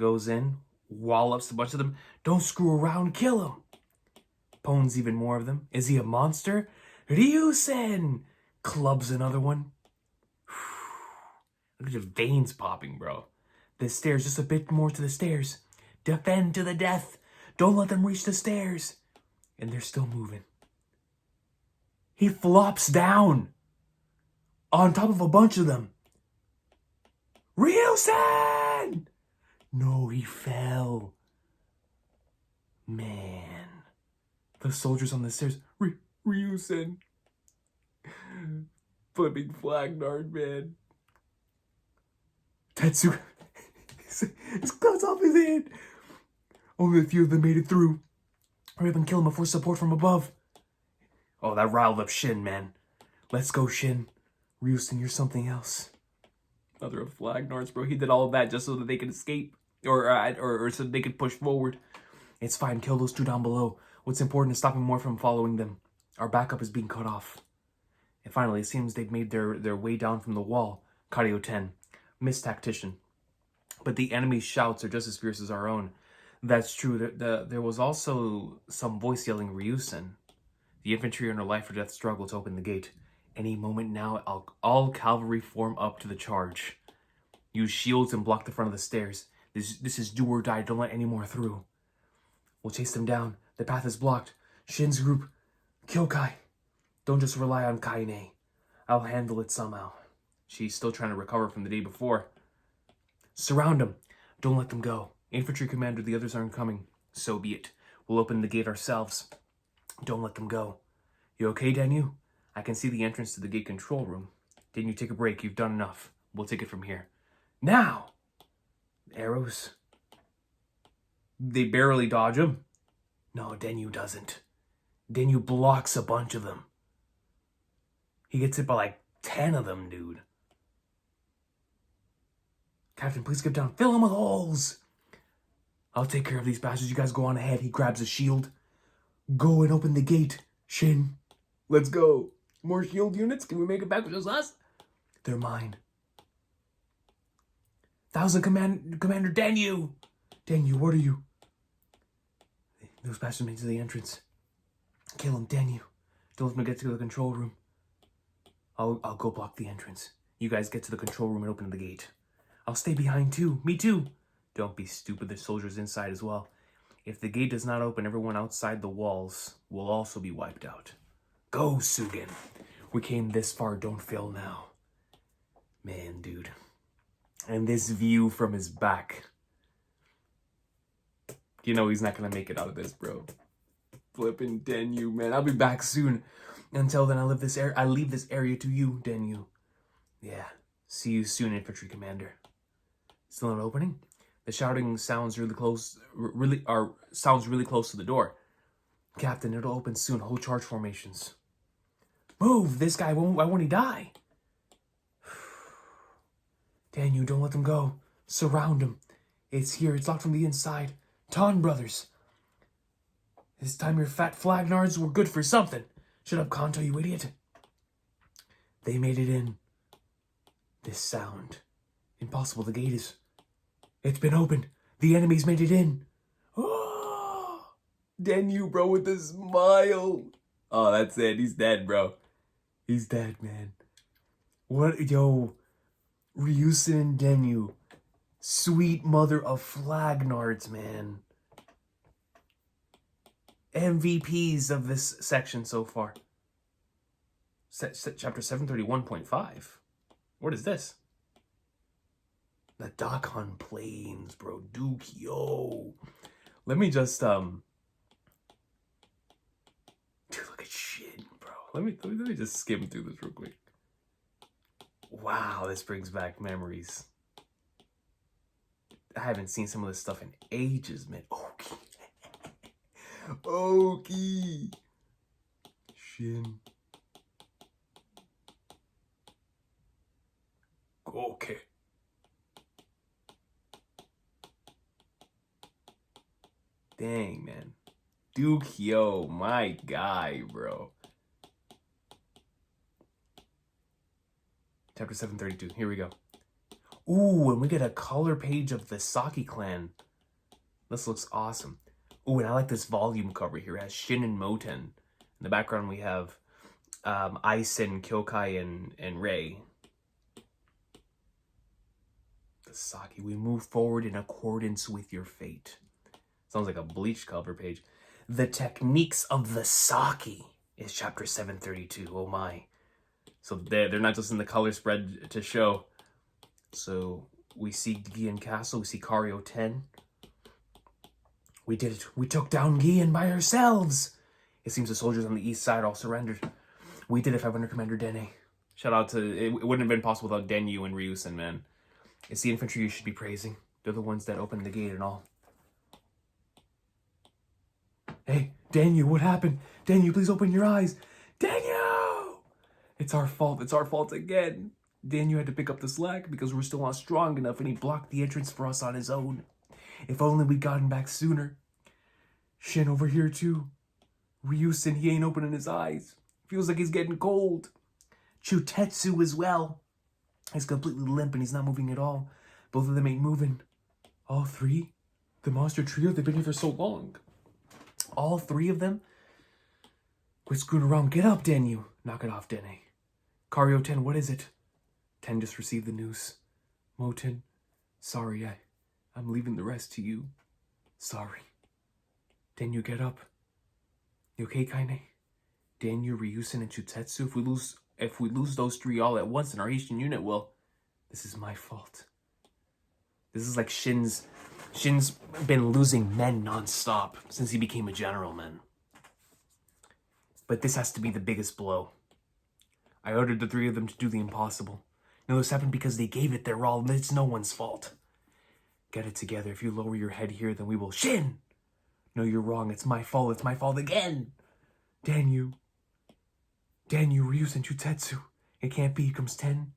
Goes in, wallops a bunch of them. Don't screw around, kill him. Pwns even more of them. Is he a monster? Ryusen! Clubs another one. Look at his veins popping, bro. The stairs, just a bit more to the stairs. Defend to the death. Don't let them reach the stairs. And they're still moving. He flops down on top of a bunch of them. Ryusen! No, he fell. Man. The soldiers on the stairs. Ryusen. Flipping Flagnard, man. Tetsu. His cuts off his hand. Only a few of them made it through. Hurry up and kill him before support from above. Oh, that riled up Shin, man. Let's go, Shin. Ryusen, you're something else. Mother of Flagnards, bro. He did all of that just so that they could escape. Or so they could push forward. It's fine. Kill those 2 down below. What's important is stopping more from following them. Our backup is being cut off. And finally, it seems they've made their way down from the wall. Kario 10. Miss Tactician. But the enemy's shouts are just as fierce as our own. That's true. There was also some voice yelling Ryusen. The infantry are in a life or death struggle to open the gate. Any moment now, all cavalry form up to the charge. Use shields and block the front of the stairs. This is do or die. Don't let any more through. We'll chase them down. The path is blocked. Shin's group. Kill Kai. Don't just rely on Kaine. I'll handle it somehow. She's still trying to recover from the day before. Surround them. Don't let them go. Infantry commander, the others aren't coming. So be it. We'll open the gate ourselves. Don't let them go. You okay, Denyu? I can see the entrance to the gate control room. Denyu, take a break. You've done enough. We'll take it from here. Now! Arrows. They barely dodge them. No, Denyu doesn't. Denyu blocks a bunch of them. He gets hit by like 10 of them, dude. Captain, please get down. Fill them with holes. I'll take care of these bastards. You guys go on ahead. He grabs a shield. Go and open the gate, Shin. Let's go. More shield units? Can we make it back with just us? They're mine. Commander Danyu! Danyu, what are you? Those bastards made to the entrance. Kill him, Danyu. Don't let me get to the control room. I'll go block the entrance. You guys get to the control room and open the gate. I'll stay behind too. Me too. Don't be stupid. There's soldiers inside as well. If the gate does not open, everyone outside the walls will also be wiped out. Go, Sugen. We came this far. Don't fail now. Man, dude. And this view from his back. You know he's not going to make it out of this, bro. Flippin' Danyu, man. I'll be back soon. Until then, I leave this area to you, Danyu. Yeah. See you soon, infantry commander. Still not opening? The shouting sounds really close. Sounds really close to the door. Captain, it'll open soon. Hold charge formations. Move! This guy won't. Why won't he die? Danyu, don't let them go. Surround him. It's here. It's locked from the inside. Ton brothers. This time your fat flagnards were good for something. Shut up, Kanto, you idiot. They made it in. This sound. Impossible. The gate is... It's been opened. The enemy's made it in. Oh, Danyu, bro, with a smile. Oh, that's it. He's dead, bro. He's dead, man. What? Yo. Ryusen and Danyu. Sweet mother of flagnards, man. MVPs of this section so far. Chapter 731.5. What is this? The Dakon Plains, bro. Duke, yo. Let me just, Dude, look at shit, bro. Let me just skim through this real quick. Wow, this brings back memories. I haven't seen some of this stuff in ages, man. Okay. Okay. Shin. Okay. Dang, man. Duke, yo, my guy, bro. Chapter 732. Here we go. Ooh, and we get a color page of the Saki clan. This looks awesome. Ooh, and I like this volume cover here. It has Shin and Moten. In the background, we have Aisen, Kyokai, and Rei. The Saki. We move forward in accordance with your fate. Sounds like a Bleach cover page. The techniques of the Saki is chapter 732. Oh my. So they're not just in the color spread to show. So we see Gian Castle. We see Kario 10. We did it. We took down Gian by ourselves. It seems the soldiers on the east side all surrendered. We did it, 500 Commander Dene. Shout out to... It wouldn't have been possible without Danyu and Ryusen, man. It's the infantry you should be praising. They're the ones that opened the gate and all. Hey, Danyu, what happened? Danyu, please open your eyes. Danyu! It's our fault. It's our fault again. Danyu had to pick up the slack because we're still not strong enough and he blocked the entrance for us on his own. If only we'd gotten back sooner. Shin over here too. Ryusen, he ain't opening his eyes. Feels like he's getting cold. Chutetsu as well. He's completely limp and he's not moving at all. Both of them ain't moving. All three? The monster trio, they've been here for so long. All three of them? Quit screwing around. Get up, Danyu. Knock it off, Dene. Kario 10, what is it? 10 just received the news. Moten, sorry, I'm leaving the rest to you. Sorry. Danyu, get up. You okay, Kaine? Danyu, Ryusen, and Chutetsu, if we lose those three all at once, then our Asian unit will... This is my fault. This is like Shin's been losing men non-stop since he became a general, man. But this has to be the biggest blow. I ordered the three of them to do the impossible. Now this happened because they gave it their all. It's no one's fault. Get it together. If you lower your head here, then we will... Shin! No, you're wrong. It's my fault. It's my fault again. Danyu, Ryusen, Chutetsu. It can't be. Here comes 10.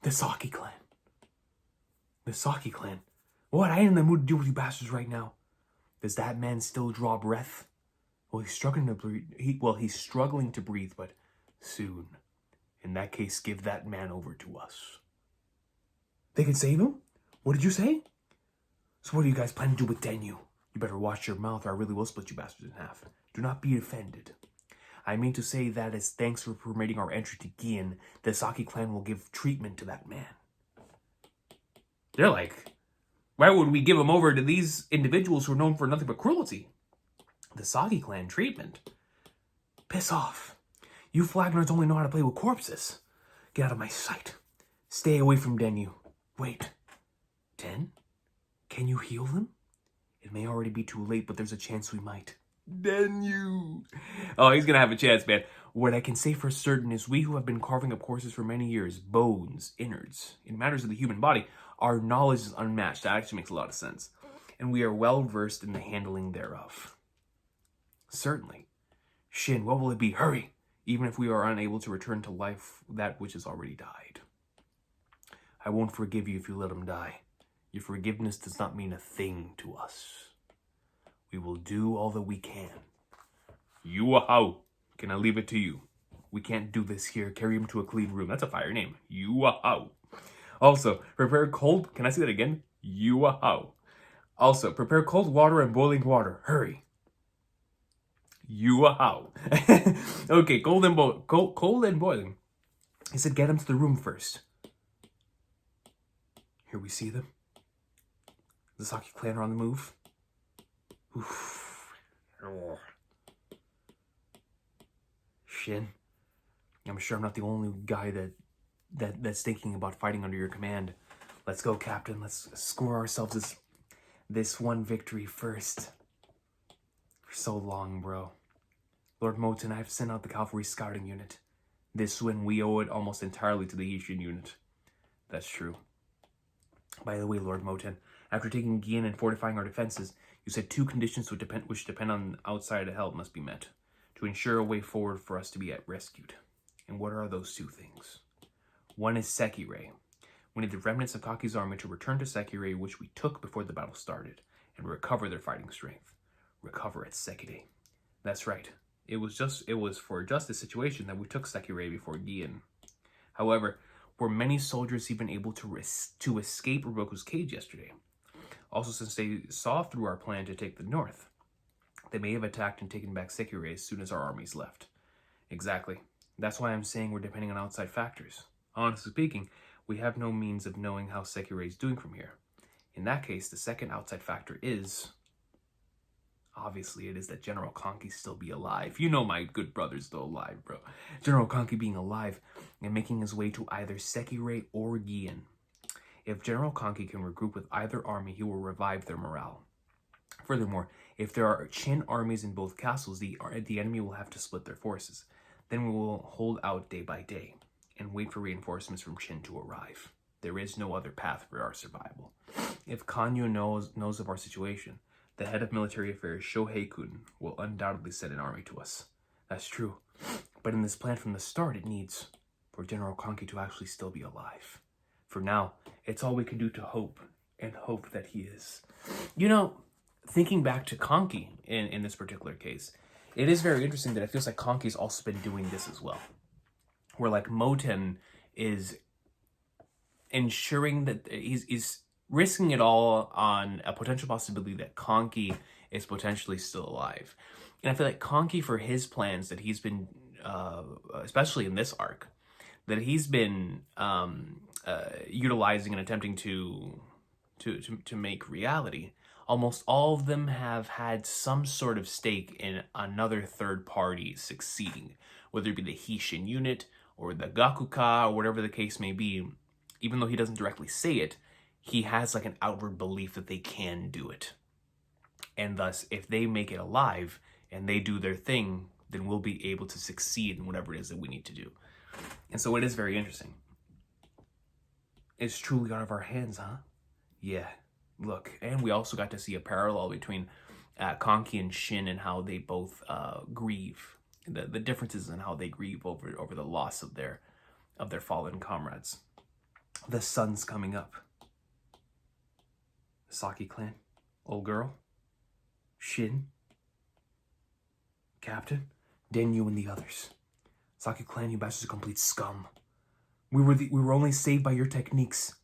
The Saki clan. The Saki clan. What? I ain't in the mood to deal with you bastards right now. Does that man still draw breath? Well, he's struggling to breathe. He's struggling to breathe, but soon. In that case, give that man over to us. They can save him? What did you say? So what do you guys plan to do with Daniel? You better watch your mouth or I really will split you bastards in half. Do not be offended. I mean to say that as thanks for permitting our entry to Gian, the Saki clan will give treatment to that man. They're like, why would we give him over to these individuals who are known for nothing but cruelty? The Saki clan treatment? Piss off. You flagnerds only know how to play with corpses. Get out of my sight. Stay away from Denu. Wait. Den? Can you heal them? It may already be too late, but there's a chance we might. Denu! Oh, he's gonna have a chance, man. What I can say for certain is we who have been carving up corpses for many years, bones, innards, in matters of the human body, our knowledge is unmatched. That actually makes a lot of sense. And we are well versed in the handling thereof. Certainly. Shin, what will it be? Hurry! Even if we are unable to return to life that which has already died. I won't forgive you if you let him die. Your forgiveness does not mean a thing to us. We will do all that we can. Yuahau. Can I leave it to you? We can't do this here. Carry him to a clean room. That's a fire name. Yuahau. Also, prepare cold... Can I say that again? Yuahau. Also, prepare cold water and boiling water. Hurry. Yuahau. Okay, cold and boiling. He said get him to the room first. Here we see them. The Saki clan are on the move. Oof. Shin, I'm sure I'm not the only guy that's thinking about fighting under your command. Let's go, Captain. Let's score ourselves this one victory first. For so long, bro. Lord Moten, I've sent out the cavalry scouting unit. This win, we owe it almost entirely to the Ishin unit. That's true. By the way, Lord Moten, after taking Gian and fortifying our defenses, you said 2 conditions which depend on outside help must be met to ensure a way forward for us to be rescued. And what are those 2 things? One is Sekirei. We need the remnants of Kaki's army to return to Sekirei, which we took before the battle started, and recover their fighting strength. Recover at Sekirei. That's right. It was for just this situation that we took Sekirei before Gian. However, were many soldiers even able to escape Uroku's cage yesterday? Also, since they saw through our plan to take the north, they may have attacked and taken back Sekirei as soon as our armies left. Exactly. That's why I'm saying we're depending on outside factors. Honestly speaking, we have no means of knowing how Sekirei is doing from here. In that case, the second outside factor is... Obviously, it is that General Kanki still be alive. You know my good brother's still alive, bro. General Kanki being alive and making his way to either Sekirei or Gian. If General Kanki can regroup with either army, he will revive their morale. Furthermore, if there are Qin armies in both castles, the enemy will have to split their forces. Then we will hold out day by day and wait for reinforcements from Qin to arrive. There is no other path for our survival. If Kanyu knows of our situation, the head of military affairs, Shohei-kun, will undoubtedly send an army to us. That's true. But in this plan from the start, it needs for General Kanki to actually still be alive. For now, it's all we can do to hope, and hope that he is. You know, thinking back to Kanki in this particular case, it is very interesting that it feels like Kanki's also been doing this as well. Where like Moten is ensuring that he's risking it all on a potential possibility that Kanki is potentially still alive. And I feel like Kanki, for his plans that he's been, especially in this arc, that he's been utilizing and attempting to make reality, almost all of them have had some sort of stake in another third party succeeding, whether it be the Hishin unit or the Gakuka or whatever the case may be. Even though he doesn't directly say it, he has like an outward belief that they can do it. And thus, if they make it alive and they do their thing, then we'll be able to succeed in whatever it is that we need to do. And so it is very interesting. It's truly out of our hands, huh? Yeah, look. And we also got to see a parallel between Kanki and Shin and how they both grieve. The differences in how they grieve over the loss of their fallen comrades. The sun's coming up. The Saki clan, old girl, Shin. Captain, Denyu and the others. Saki clan, you bastards are complete scum. We were only saved by your techniques.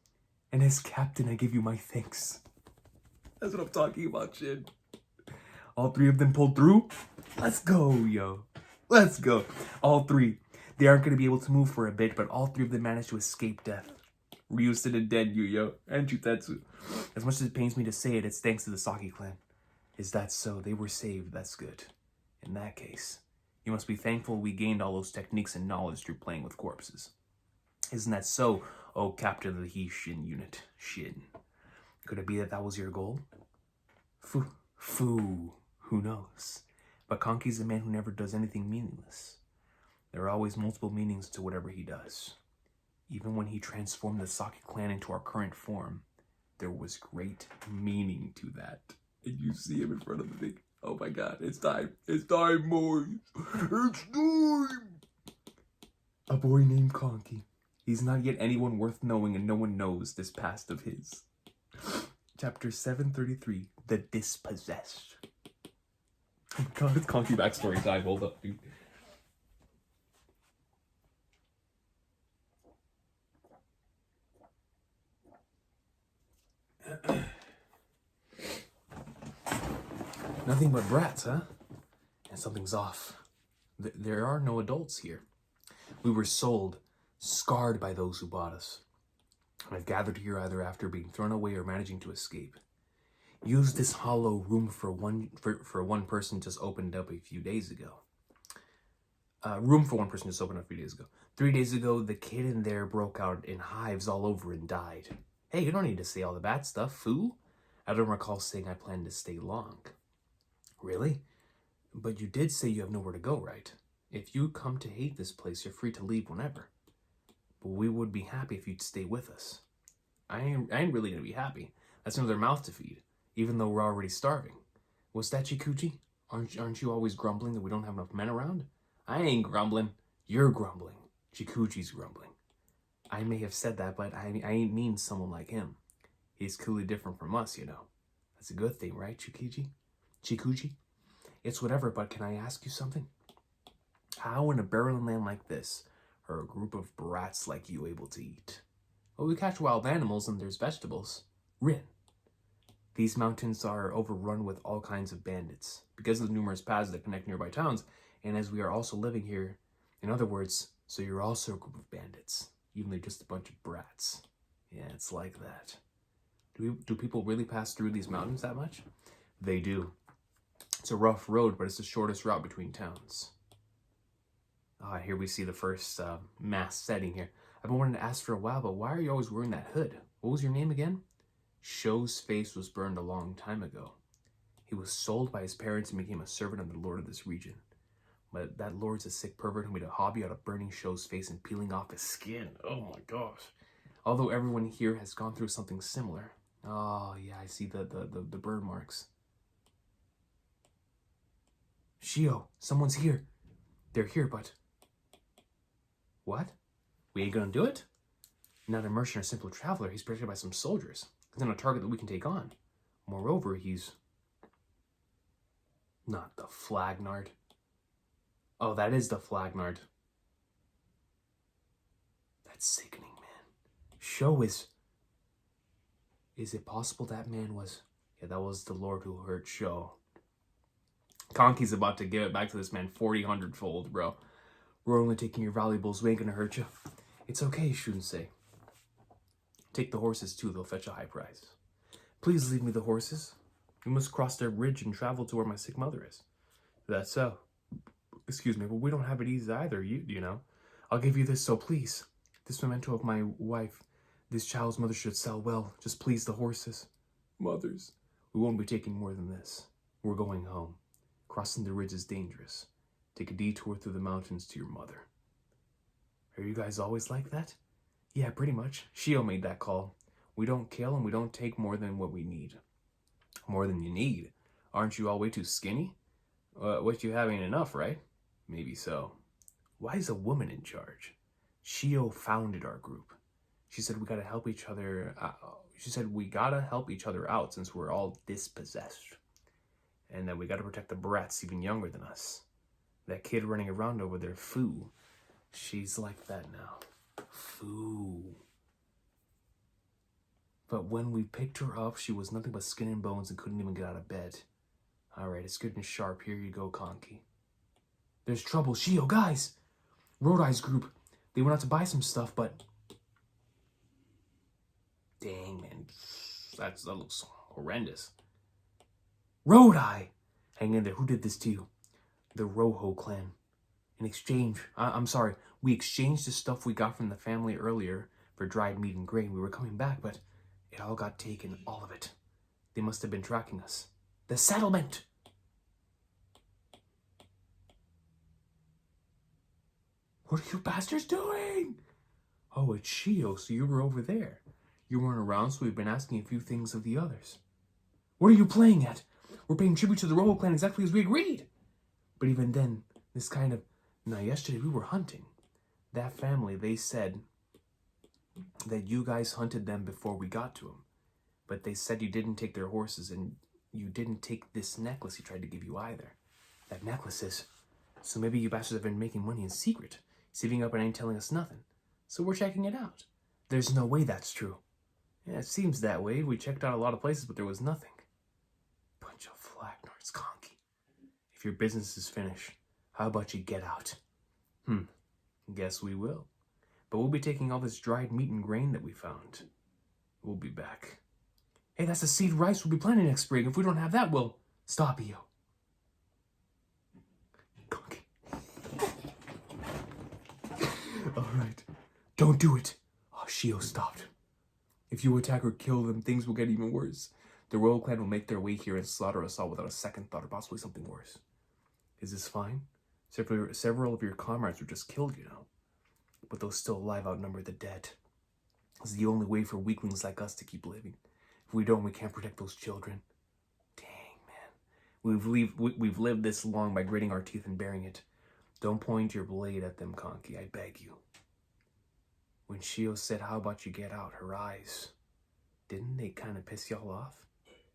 And as captain, I give you my thanks. That's what I'm talking about, Shin. All three of them pulled through. Let's go, yo. Let's go. All three. They aren't going to be able to move for a bit, but all three of them managed to escape death. Ryusen and Denyu, yo. And Chutetsu. As much as it pains me to say it, it's thanks to the Saki clan. Is that so? They were saved. That's good. In that case, you must be thankful we gained all those techniques and knowledge through playing with corpses. Isn't that so, oh captain of the He-Shin unit? Shin. Could it be that was your goal? Who knows? But Kanki's a man who never does anything meaningless. There are always multiple meanings to whatever he does. Even when he transformed the Saki clan into our current form, there was great meaning to that. And you see him in front of the thing. Oh my god, it's time. It's time, boys. It's time! A boy named Kanki. He's not yet anyone worth knowing, and no one knows this past of his. Chapter 733, The Dispossessed. Oh my god, it's Kanki backstory time. Hold up, dude. Nothing but brats, huh? And something's off. There are no adults here. We were sold, scarred by those who bought us. I've gathered here either after being thrown away or managing to escape. Use this hollow room for one person just opened up a few days ago. Room for one person just opened up a few days ago. 3 days ago, the kid in there broke out in hives all over and died. Hey, you don't need to say all the bad stuff, fool. I don't recall saying I planned to stay long. Really? But you did say you have nowhere to go, right? If you come to hate this place, you're free to leave whenever. But we would be happy if you'd stay with us. I ain't really gonna be happy. That's another mouth to feed, even though we're already starving. What's that, Chikuchi? Aren't you always grumbling that we don't have enough men around? I ain't grumbling. You're grumbling. Chikuchi's grumbling. I may have said that, but I ain't mean someone like him. He's clearly different from us, you know. That's a good thing, right, Chikuchi? It's whatever, but can I ask you something? How in a barren land like this are a group of brats like you able to eat? Well, we catch wild animals and there's vegetables. Rin. These mountains are overrun with all kinds of bandits because of the numerous paths that connect nearby towns, and as we are also living here, in other words, so you're also a group of bandits, even though you're just a bunch of brats. Yeah, it's like that. Do people really pass through these mountains that much? They do. It's a rough road, but it's the shortest route between towns. Here we see the first mass setting here. I've been wanting to ask for a while, but why are you always wearing that hood? What was your name again? Sho's face was burned a long time ago. He was sold by his parents and became a servant of the lord of this region. But that lord's a sick pervert who made a hobby out of burning Sho's face and peeling off his skin. Oh my gosh. Although everyone here has gone through something similar. Oh yeah, I see the burn marks. Shio, someone's here. They're here, but... What? We ain't gonna do it? Not a merchant or simple traveler. He's protected by some soldiers. He's not a target that we can take on. Moreover, he's... Not the Flagnard. Oh, that is the Flagnard. That's sickening, man. Sho is... Is it possible that man was... Yeah, that was the lord who hurt Sho. Kanki's about to give it back to this man 400-fold, bro. We're only taking your valuables. We ain't gonna hurt you. It's okay, Shunsei. Take the horses too. They'll fetch a high price. Please leave me the horses. We must cross their bridge and travel to where my sick mother is. That's so. Excuse me, but we don't have it easy either, you know. I'll give you this, so please. This memento of my wife. This child's mother should sell well. Just please the horses. Mothers. We won't be taking more than this. We're going home. Crossing the ridge is dangerous. Take a detour through the mountains to your mother. Are you guys always like that? Yeah, pretty much. Shio made that call. We don't kill and we don't take more than what we need. More than you need? Aren't you all way too skinny? What you have ain't enough, right? Maybe so. Why is a woman in charge? Shio founded our group. She said we gotta help each other. We gotta help each other out since we're all dispossessed. And that we gotta protect the brats even younger than us. That kid running around over there, Foo. She's like that now. Foo. But when we picked her up, she was nothing but skin and bones and couldn't even get out of bed. Alright, it's good and sharp. Here you go, Conky. There's trouble. Shio, guys! Road Eye's group. They went out to buy some stuff, but... Dang, man. That looks horrendous. Road Eye! Hang in there. Who did this to you? The Rojo clan. In exchange... I'm sorry. We exchanged the stuff we got from the family earlier for dried meat and grain. We were coming back, but it all got taken. All of it. They must have been tracking us. The settlement! What are you bastards doing? Oh, it's Shio, so you were over there. You weren't around, so we've been asking a few things of the others. What are you playing at? We're paying tribute to the Rojo clan exactly as we agreed. But even then, this kind of... Now, yesterday we were hunting. That family, they said that you guys hunted them before we got to them. But they said you didn't take their horses, and you didn't take this necklace he tried to give you either. That necklace is... So maybe you bastards have been making money in secret, saving up and ain't telling us nothing. So we're checking it out. There's no way that's true. Yeah, it seems that way. We checked out a lot of places, but there was nothing. Bunch of flagnards, Conky. If your business is finished, how about you get out? Guess we will. But we'll be taking all this dried meat and grain that we found. We'll be back. Hey, that's the seed rice we'll be planting next spring. If we don't have that, we'll... Stop, Io. Conky. Alright. Don't do it. Oh, Shio stopped. If you attack or kill them, things will get even worse. The Royal Clan will make their way here and slaughter us all without a second thought or possibly something worse. Is this fine? Several of your comrades were just killed, you know. But those still alive outnumber the dead. It's the only way for weaklings like us to keep living. If we don't, we can't protect those children. Dang, man. We've lived this long by gritting our teeth and bearing it. Don't point your blade at them, Conky, I beg you. When Shio said, how about you get out, her eyes, didn't they kind of piss y'all off?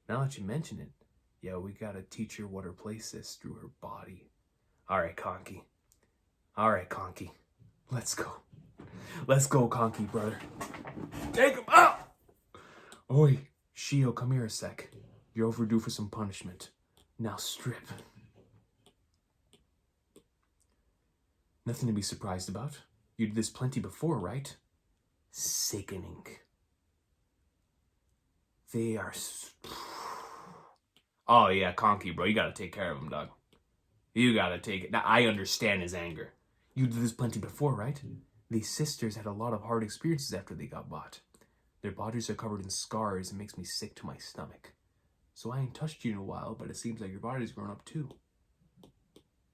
Now that you mention it, yeah, we gotta teach her what her place is through her body. Alright, Conky. Alright, Conky. Let's go. Let's go, Conky, brother. Take him out! Oi, Shio, come here a sec. You're overdue for some punishment. Now strip. Nothing to be surprised about. You did this plenty before, right? Sickening. They are... Oh, yeah, Conky, bro. You gotta take care of him, dog. You gotta take it. Now, I understand his anger. You did this plenty before, right? These sisters had a lot of hard experiences after they got bought. Their bodies are covered in scars and makes me sick to my stomach. So I ain't touched you in a while, but it seems like your body's grown up too.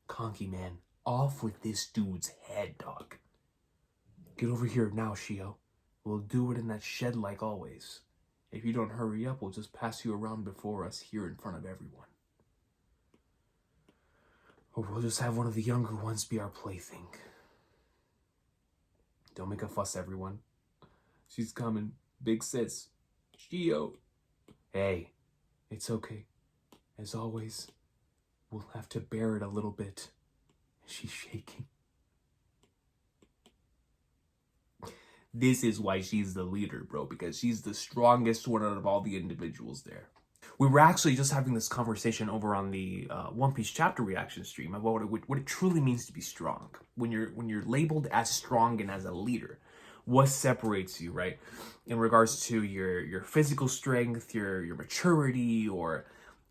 Conky, man. Off with this dude's head, dog. Get over here now, Shio. We'll do it in that shed like always. If you don't hurry up, we'll just pass you around before us here in front of everyone. Or we'll just have one of the younger ones be our plaything. Don't make a fuss, everyone. She's coming. Big sis. Shio. Hey, it's okay. As always, we'll have to bear it a little bit. She's shaking. This is why she's the leader, bro, because she's the strongest one out of all the individuals there. We were actually just having this conversation over on the One Piece chapter reaction stream about what it truly means to be strong. When you're labeled as strong and as a leader, what separates you, right? In regards to your physical strength, your maturity, or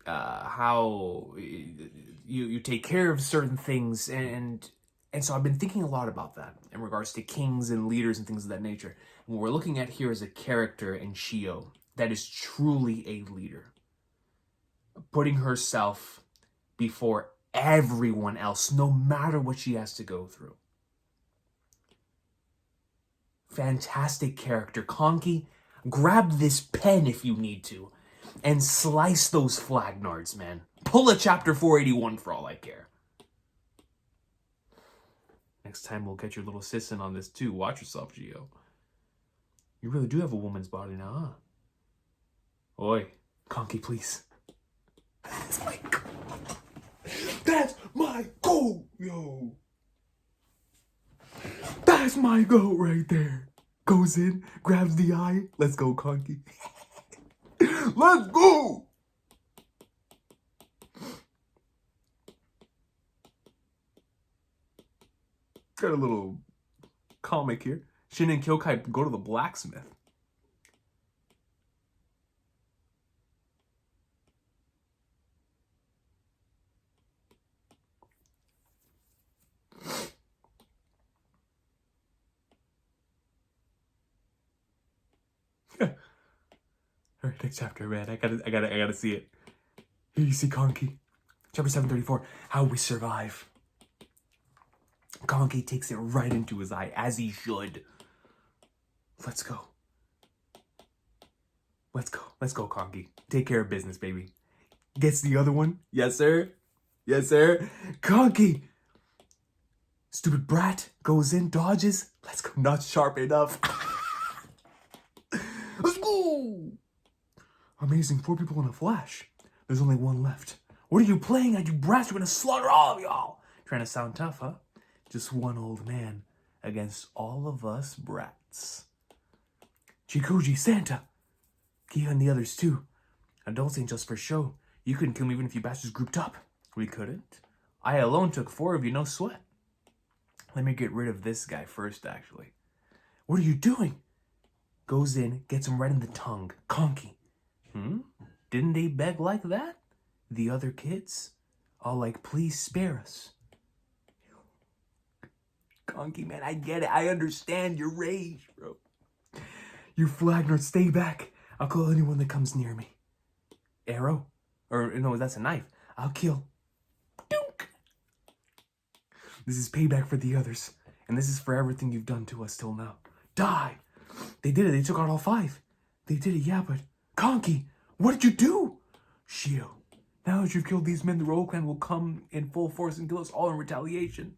how you take care of certain things, and so I've been thinking a lot about that in regards to kings and leaders and things of that nature. And what we're looking at here is a character in Shio that is truly a leader, putting herself before everyone else, no matter what she has to go through. Fantastic character. Conky, grab this pen if you need to and slice those flagnards, man. Pull a chapter 481 for all I care. Next time we'll get your little sis in on this too. Watch yourself, Gio. You really do have a woman's body now, huh? Oi, Conky, please. Oh my God. That's my goat, yo. That's my goat right there. Goes in, grabs the eye. Let's go, Conky. Let's go. Got a little comic here. Shin and Kyokai go to the blacksmith. All right, next chapter, man. I gotta see it. Here you see Conky. Chapter 734, How We Survive. Conky takes it right into his eye, as he should. Let's go. Let's go. Let's go, Conky. Take care of business, baby. Gets the other one. Yes, sir. Yes, sir. Conky. Stupid brat. Goes in, dodges. Let's go. Not sharp enough. Let's go. Amazing. 4 people in a flash. There's only 1 left. What are you playing at, you brats? We're gonna slaughter all of y'all. Trying to sound tough, huh? Just one old man against all of us brats. Chikuji, Santa. Kia and the others too. Adults ain't just for show. You couldn't kill me even if you bastards grouped up. We couldn't. I alone took 4 of you, no sweat. Let me get rid of this guy first, actually. What are you doing? Goes in, gets him right in the tongue. Conky. Didn't they beg like that? The other kids? All like, please spare us. Conky, man, I get it. I understand your rage, bro. You Flagnard, stay back. I'll kill anyone that comes near me. Arrow? Or, no, that's a knife. I'll kill. Dunk! This is payback for the others. And this is for everything you've done to us till now. Die! They did it. They took out all 5. They did it, yeah, but... Conky, what did you do? Shio, now that you've killed these men, the Royal Clan will come in full force and kill us all in retaliation.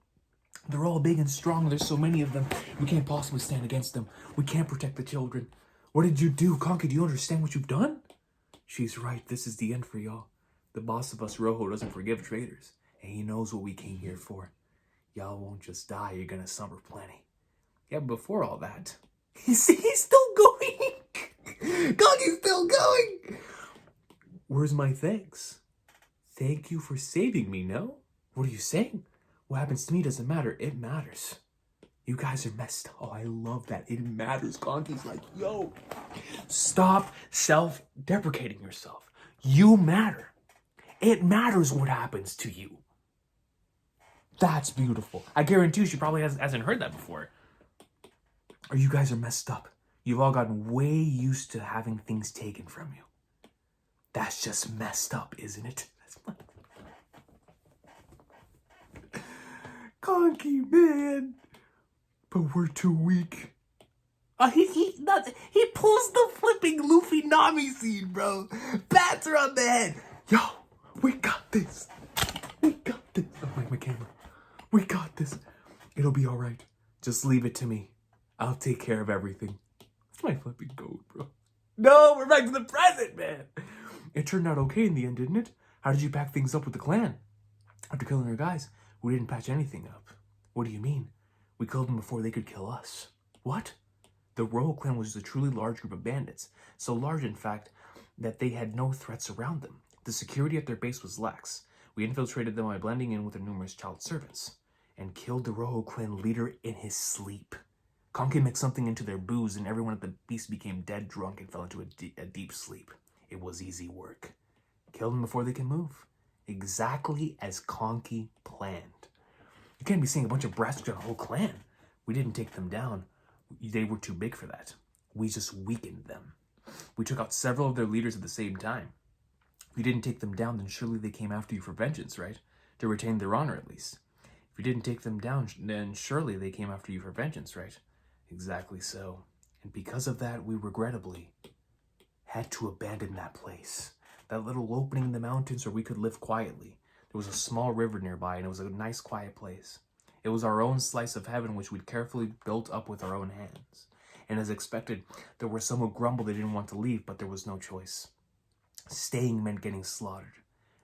They're all big and strong. There's so many of them. We can't possibly stand against them. We can't protect the children. What did you do? Conky, do you understand what you've done? She's right. This is the end for y'all. The boss of us, Rojo, doesn't forgive traitors. And he knows what we came here for. Y'all won't just die. You're gonna suffer plenty. Yeah, but before all that... He's still going! Conky's still going! Where's my thanks? Thank you for saving me, no? What are you saying? What happens to me doesn't matter. It matters. You guys are messed up. Oh, I love that. It matters. Conky's like, yo, stop self-deprecating yourself. You matter. It matters what happens to you. That's beautiful. I guarantee you she probably hasn't heard that before. Or you guys are messed up. You've all gotten way used to having things taken from you. That's just messed up, isn't it? Conky, man. But we're too weak. He pulls the flipping Luffy Nami scene, bro. Bats her on the head. Yo, we got this. We got this. Oh, my camera. We got this. It'll be all right. Just leave it to me. I'll take care of everything. That's my flipping goat, bro. No, we're back to the present, man. It turned out okay in the end, didn't it? How did you pack things up with the clan? After killing our guys, we didn't patch anything up. What do you mean? We killed them before they could kill us. What? The Royal Clan was a truly large group of bandits. So large, in fact, that they had no threats around them. The security at their base was lax. We infiltrated them by blending in with their numerous child servants. And killed the Royal Clan leader in his sleep. Conky mixed something into their booze and everyone at the beast became dead drunk and fell into a deep sleep. It was easy work. Killed them before they can move. Exactly as Conky planned. You can't be seeing a bunch of brats join a whole clan. We didn't take them down. They were too big for that. We just weakened them. We took out several of their leaders at the same time. If you didn't take them down, then surely they came after you for vengeance, right? To retain their honor, at least. If you didn't take them down, then surely they came after you for vengeance, right? Exactly so. And because of that, we regrettably had to abandon that place. That little opening in the mountains where we could live quietly. There was a small river nearby, and it was a nice, quiet place. It was our own slice of heaven, which we'd carefully built up with our own hands. And as expected, there were some who grumbled they didn't want to leave, but there was no choice. Staying meant getting slaughtered.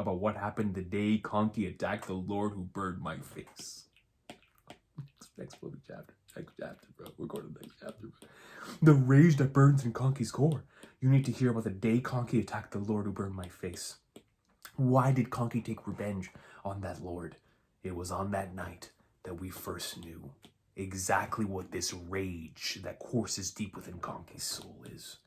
about what happened the day KANKIIIIIIIIII attacked the Lord who burned my face. Next flipping chapter. Next chapter, bro. We're going to the next chapter, bro. The rage that burns in KANKIIIIII's core. You need to hear about the day KANKIIIIIIII attacked the Lord who burned my face. Why did KANKIIIIIII take revenge on that Lord? It was on that night that we first knew exactly what this rage that courses deep within KANKIIIIII's soul is.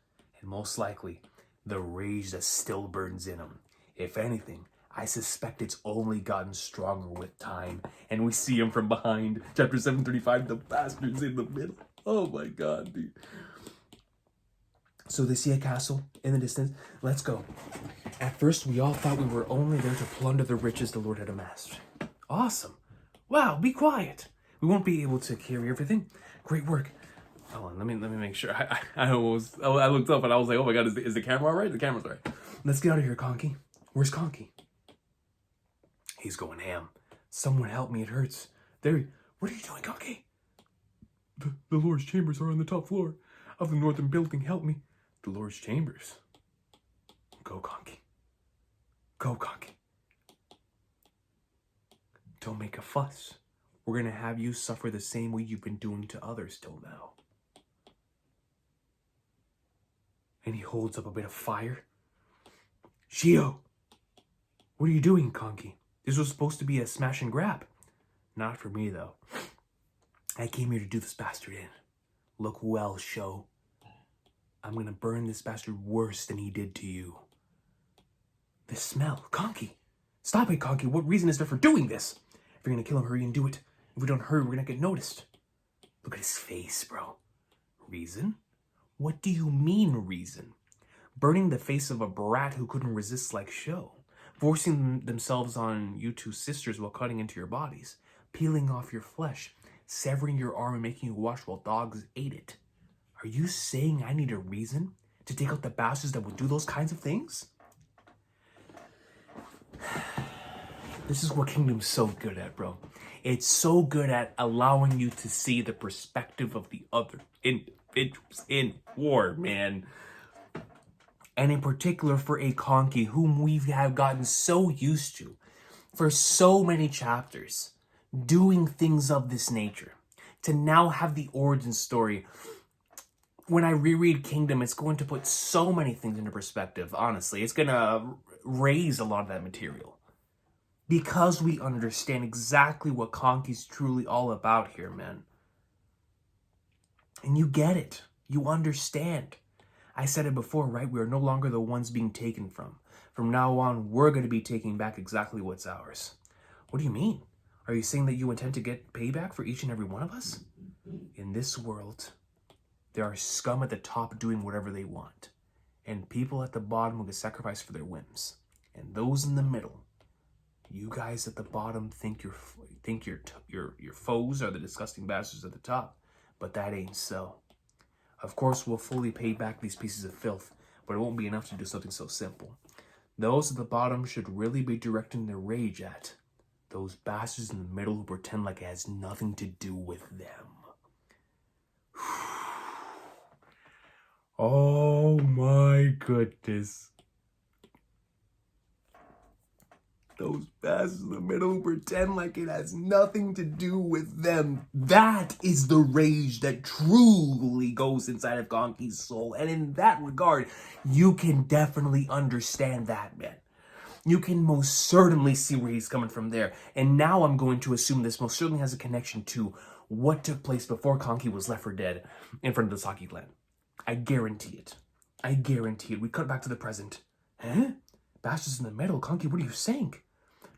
And most likely, the rage that still burns in him. If anything, I suspect it's only gotten stronger with time. And we see him from behind. Chapter 735, the bastard's in the middle. Oh my god, dude. So they see a castle in the distance. Let's go. At first, we all thought we were only there to plunder the riches the Lord had amassed. Awesome. Wow, be quiet. We won't be able to carry everything. Great work. Hold on, let me make sure. I looked up and I was like, oh my god, is the camera all right? The camera's all right. Let's get out of here, KANKIIIIIII. Where's KANKIIIIIII? He's going ham. Someone help me, it hurts. There, what are you doing, KANKIIIIIII? The Lord's chambers are on the top floor of the northern building. Help me. The Lord's chambers. Go, KANKIIIIII. Go, KANKIIIIII. Don't make a fuss. We're gonna have you suffer the same way you've been doing to others till now. And he holds up a bit of fire. Shio! What are you doing, KANKIIIIII? This was supposed to be a smash and grab. Not for me, though. I came here to do this bastard in. Look well, Sho. I'm gonna burn this bastard worse than he did to you. This smell. KANKIIIIII! Stop it, KANKIIIIII! What reason is there for doing this? If you're gonna kill him, hurry and do it. If we don't hurry, we're gonna get noticed. Look at his face, bro. Reason? What do you mean, reason? Burning the face of a brat who couldn't resist like Sho. Forcing themselves on you two sisters while cutting into your bodies. Peeling off your flesh. Severing your arm and making you watch while dogs ate it. Are you saying I need a reason to take out the bastards that would do those kinds of things? This is what Kingdom's so good at, bro. It's so good at allowing you to see the perspective of the other in war, man. And in particular for a KANKIIIIIII, whom we have gotten so used to for so many chapters, doing things of this nature. To now have the origin story. When I reread Kingdom, it's going to put so many things into perspective, honestly. It's going to raise a lot of that material. Because we understand exactly what KANKIIIIII's truly all about here, man. And you get it. You understand. I said it before, right? We are no longer the ones being taken from. From now on, we're going to be taking back exactly what's ours. What do you mean? Are you saying that you intend to get payback for each and every one of us? In this world, there are scum at the top doing whatever they want. And people at the bottom who get sacrificed for their whims. And those in the middle, you guys at the bottom think your foes are the disgusting bastards at the top, but that ain't so. Of course, we'll fully pay back these pieces of filth, but it won't be enough to do something so simple. Those at the bottom should really be directing their rage at those bastards in the middle who pretend like it has nothing to do with them. Oh my goodness. Those bastards in the middle pretend like it has nothing to do with them. That is the rage that truly goes inside of KANKIIIII's soul. And in that regard, you can definitely understand that, man. You can most certainly see where he's coming from there. And now I'm going to assume this most certainly has a connection to what took place before KANKIIIIII was left for dead in front of the Saki clan. I guarantee it. I guarantee it. We cut back to the present. Huh? Bastards in the middle? KANKIIIIII, what are you saying?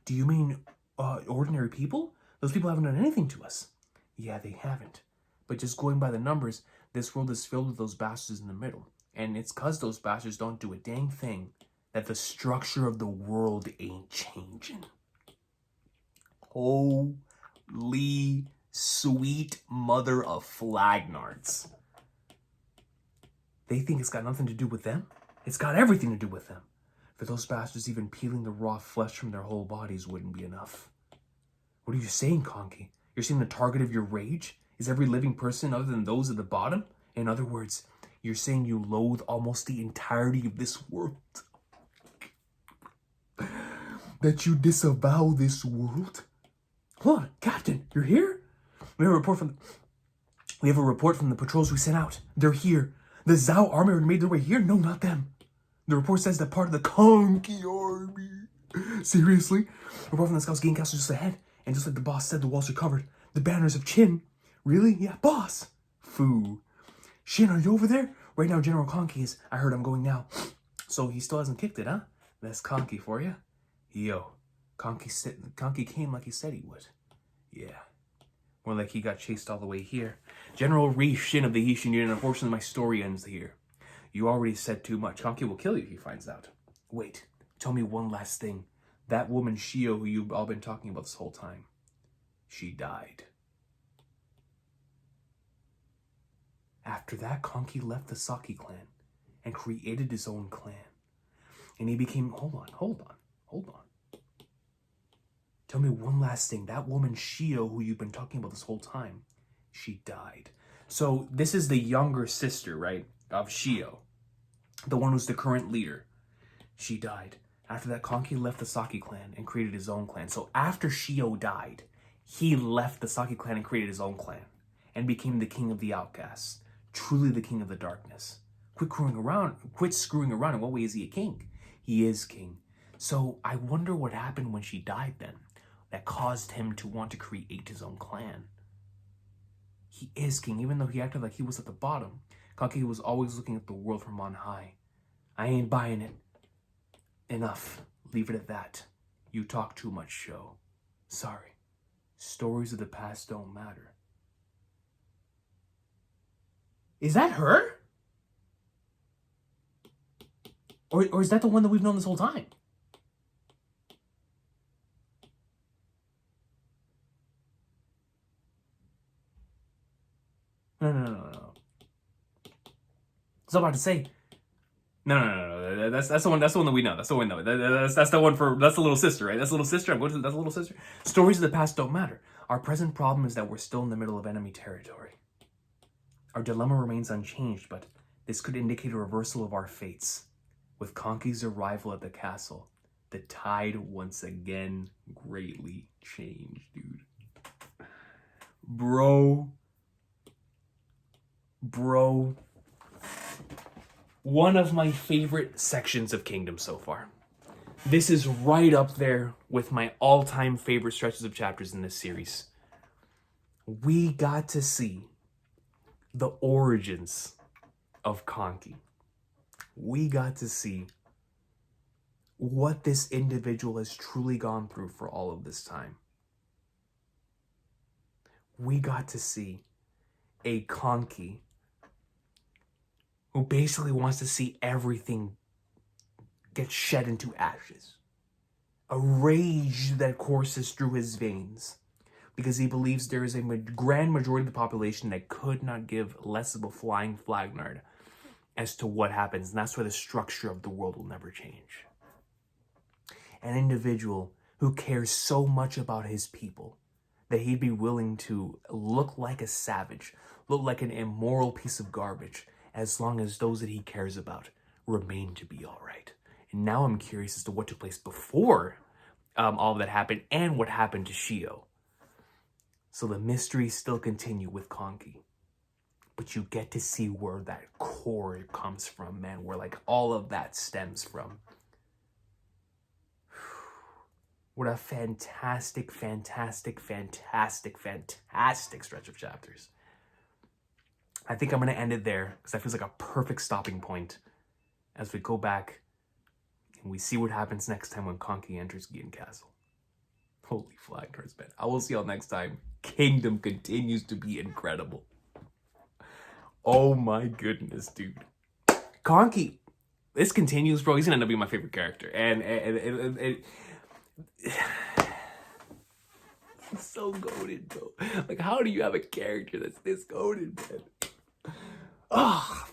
Do you mean ordinary people? Those people haven't done anything to us. Yeah, they haven't. But just going by the numbers, this world is filled with those bastards in the middle. And it's because those bastards don't do a dang thing that the structure of the world ain't changing. Holy sweet mother of flagnards. They think it's got nothing to do with them? It's got everything to do with them. For those bastards, even peeling the raw flesh from their whole bodies wouldn't be enough. What are you saying, KANKIIIIII? You're saying the target of your rage is every living person other than those at the bottom? In other words, you're saying you loathe almost the entirety of this world. that you disavow this world? Hold on, Captain, you're here? We have a report from the patrols we sent out. They're here. The Zhao army made their way here? No, not them. The report says that part of the KANKIIIIIIIIIIII army. Seriously? Report from the scouts gained castle just ahead. And just like the boss said, the walls are covered. The banners of Qin. Really? Yeah, boss. Foo. Shin, are you over there? Right now, General KANKIIIIIIIII is. I heard I'm going now. So he still hasn't kicked it, huh? That's KANKIIIIIIII for you. Yo, KANKIIIIIIIII came like he said he would. Yeah. More like he got chased all the way here. General Ri Shin of the Heishin Unit, unfortunately my story ends here. You already said too much. KANKIIIIIII will kill you if he finds out. Wait, tell me one last thing. That woman Shio who you've all been talking about this whole time, she died. After that, KANKIIIIIIII left the Saki clan and created his own clan. And he became, hold on. Tell me one last thing. That woman Shio who you've been talking about this whole time, she died. So this is the younger sister, right, of Shio. The one who's the current leader. She died. After that, KANKIIIIIII left the Saki clan and created his own clan. So after Shio died, he left the Saki clan and created his own clan and became the king of the outcasts. Truly the king of the darkness. Quit screwing around. In what way is he a king? He is king. So I wonder what happened when she died then that caused him to want to create his own clan. He is king, even though he acted like he was at the bottom. KANKIIIIIII was always looking at the world from on high. I ain't buying it. Enough. Leave it at that. You talk too much, Sho. Sorry. Stories of the past don't matter. Is that her? Or is that the one that we've known this whole time? No. So I'm about to say, no. That's the one. That's the one that we know. That's the one we know. That's the one for. That's the little sister, right? That's the little sister. I'm going to. That's the little sister. Stories of the past don't matter. Our present problem is that we're still in the middle of enemy territory. Our dilemma remains unchanged, but this could indicate a reversal of our fates. With KANKIIIIII's arrival at the castle, the tide once again greatly changed, dude. Bro. One of my favorite sections of Kingdom so far. This is right up there with my all-time favorite stretches of chapters in this series. We got to see the origins of KANKIIIIIII. We got to see what this individual has truly gone through for all of this time. We got to see a KANKIIIIIII who basically wants to see everything get shed into ashes. A rage that courses through his veins because he believes there is a grand majority of the population that could not give less of a flying flagnard as to what happens, and that's why the structure of the world will never change. An individual who cares so much about his people that he'd be willing to look like a savage, look like an immoral piece of garbage, as long as those that he cares about remain to be all right. And now I'm curious as to what took place before all of that happened and what happened to Shio. So the mysteries still continue with KANKIIIIIII. But you get to see where that core comes from, man, where like all of that stems from. What a fantastic stretch of chapters. I think I'm going to end it there because that feels like a perfect stopping point as we go back and we see what happens next time when KANKIIIIIII enters Gion Castle. Holy flagnards, man. I will see y'all next time. Kingdom continues to be incredible. Oh my goodness, dude. KANKIIIIIII, this continues, bro. He's going to end up being my favorite character. And he's so goated, bro. Like, how do you have a character that's this goated, man? Ah.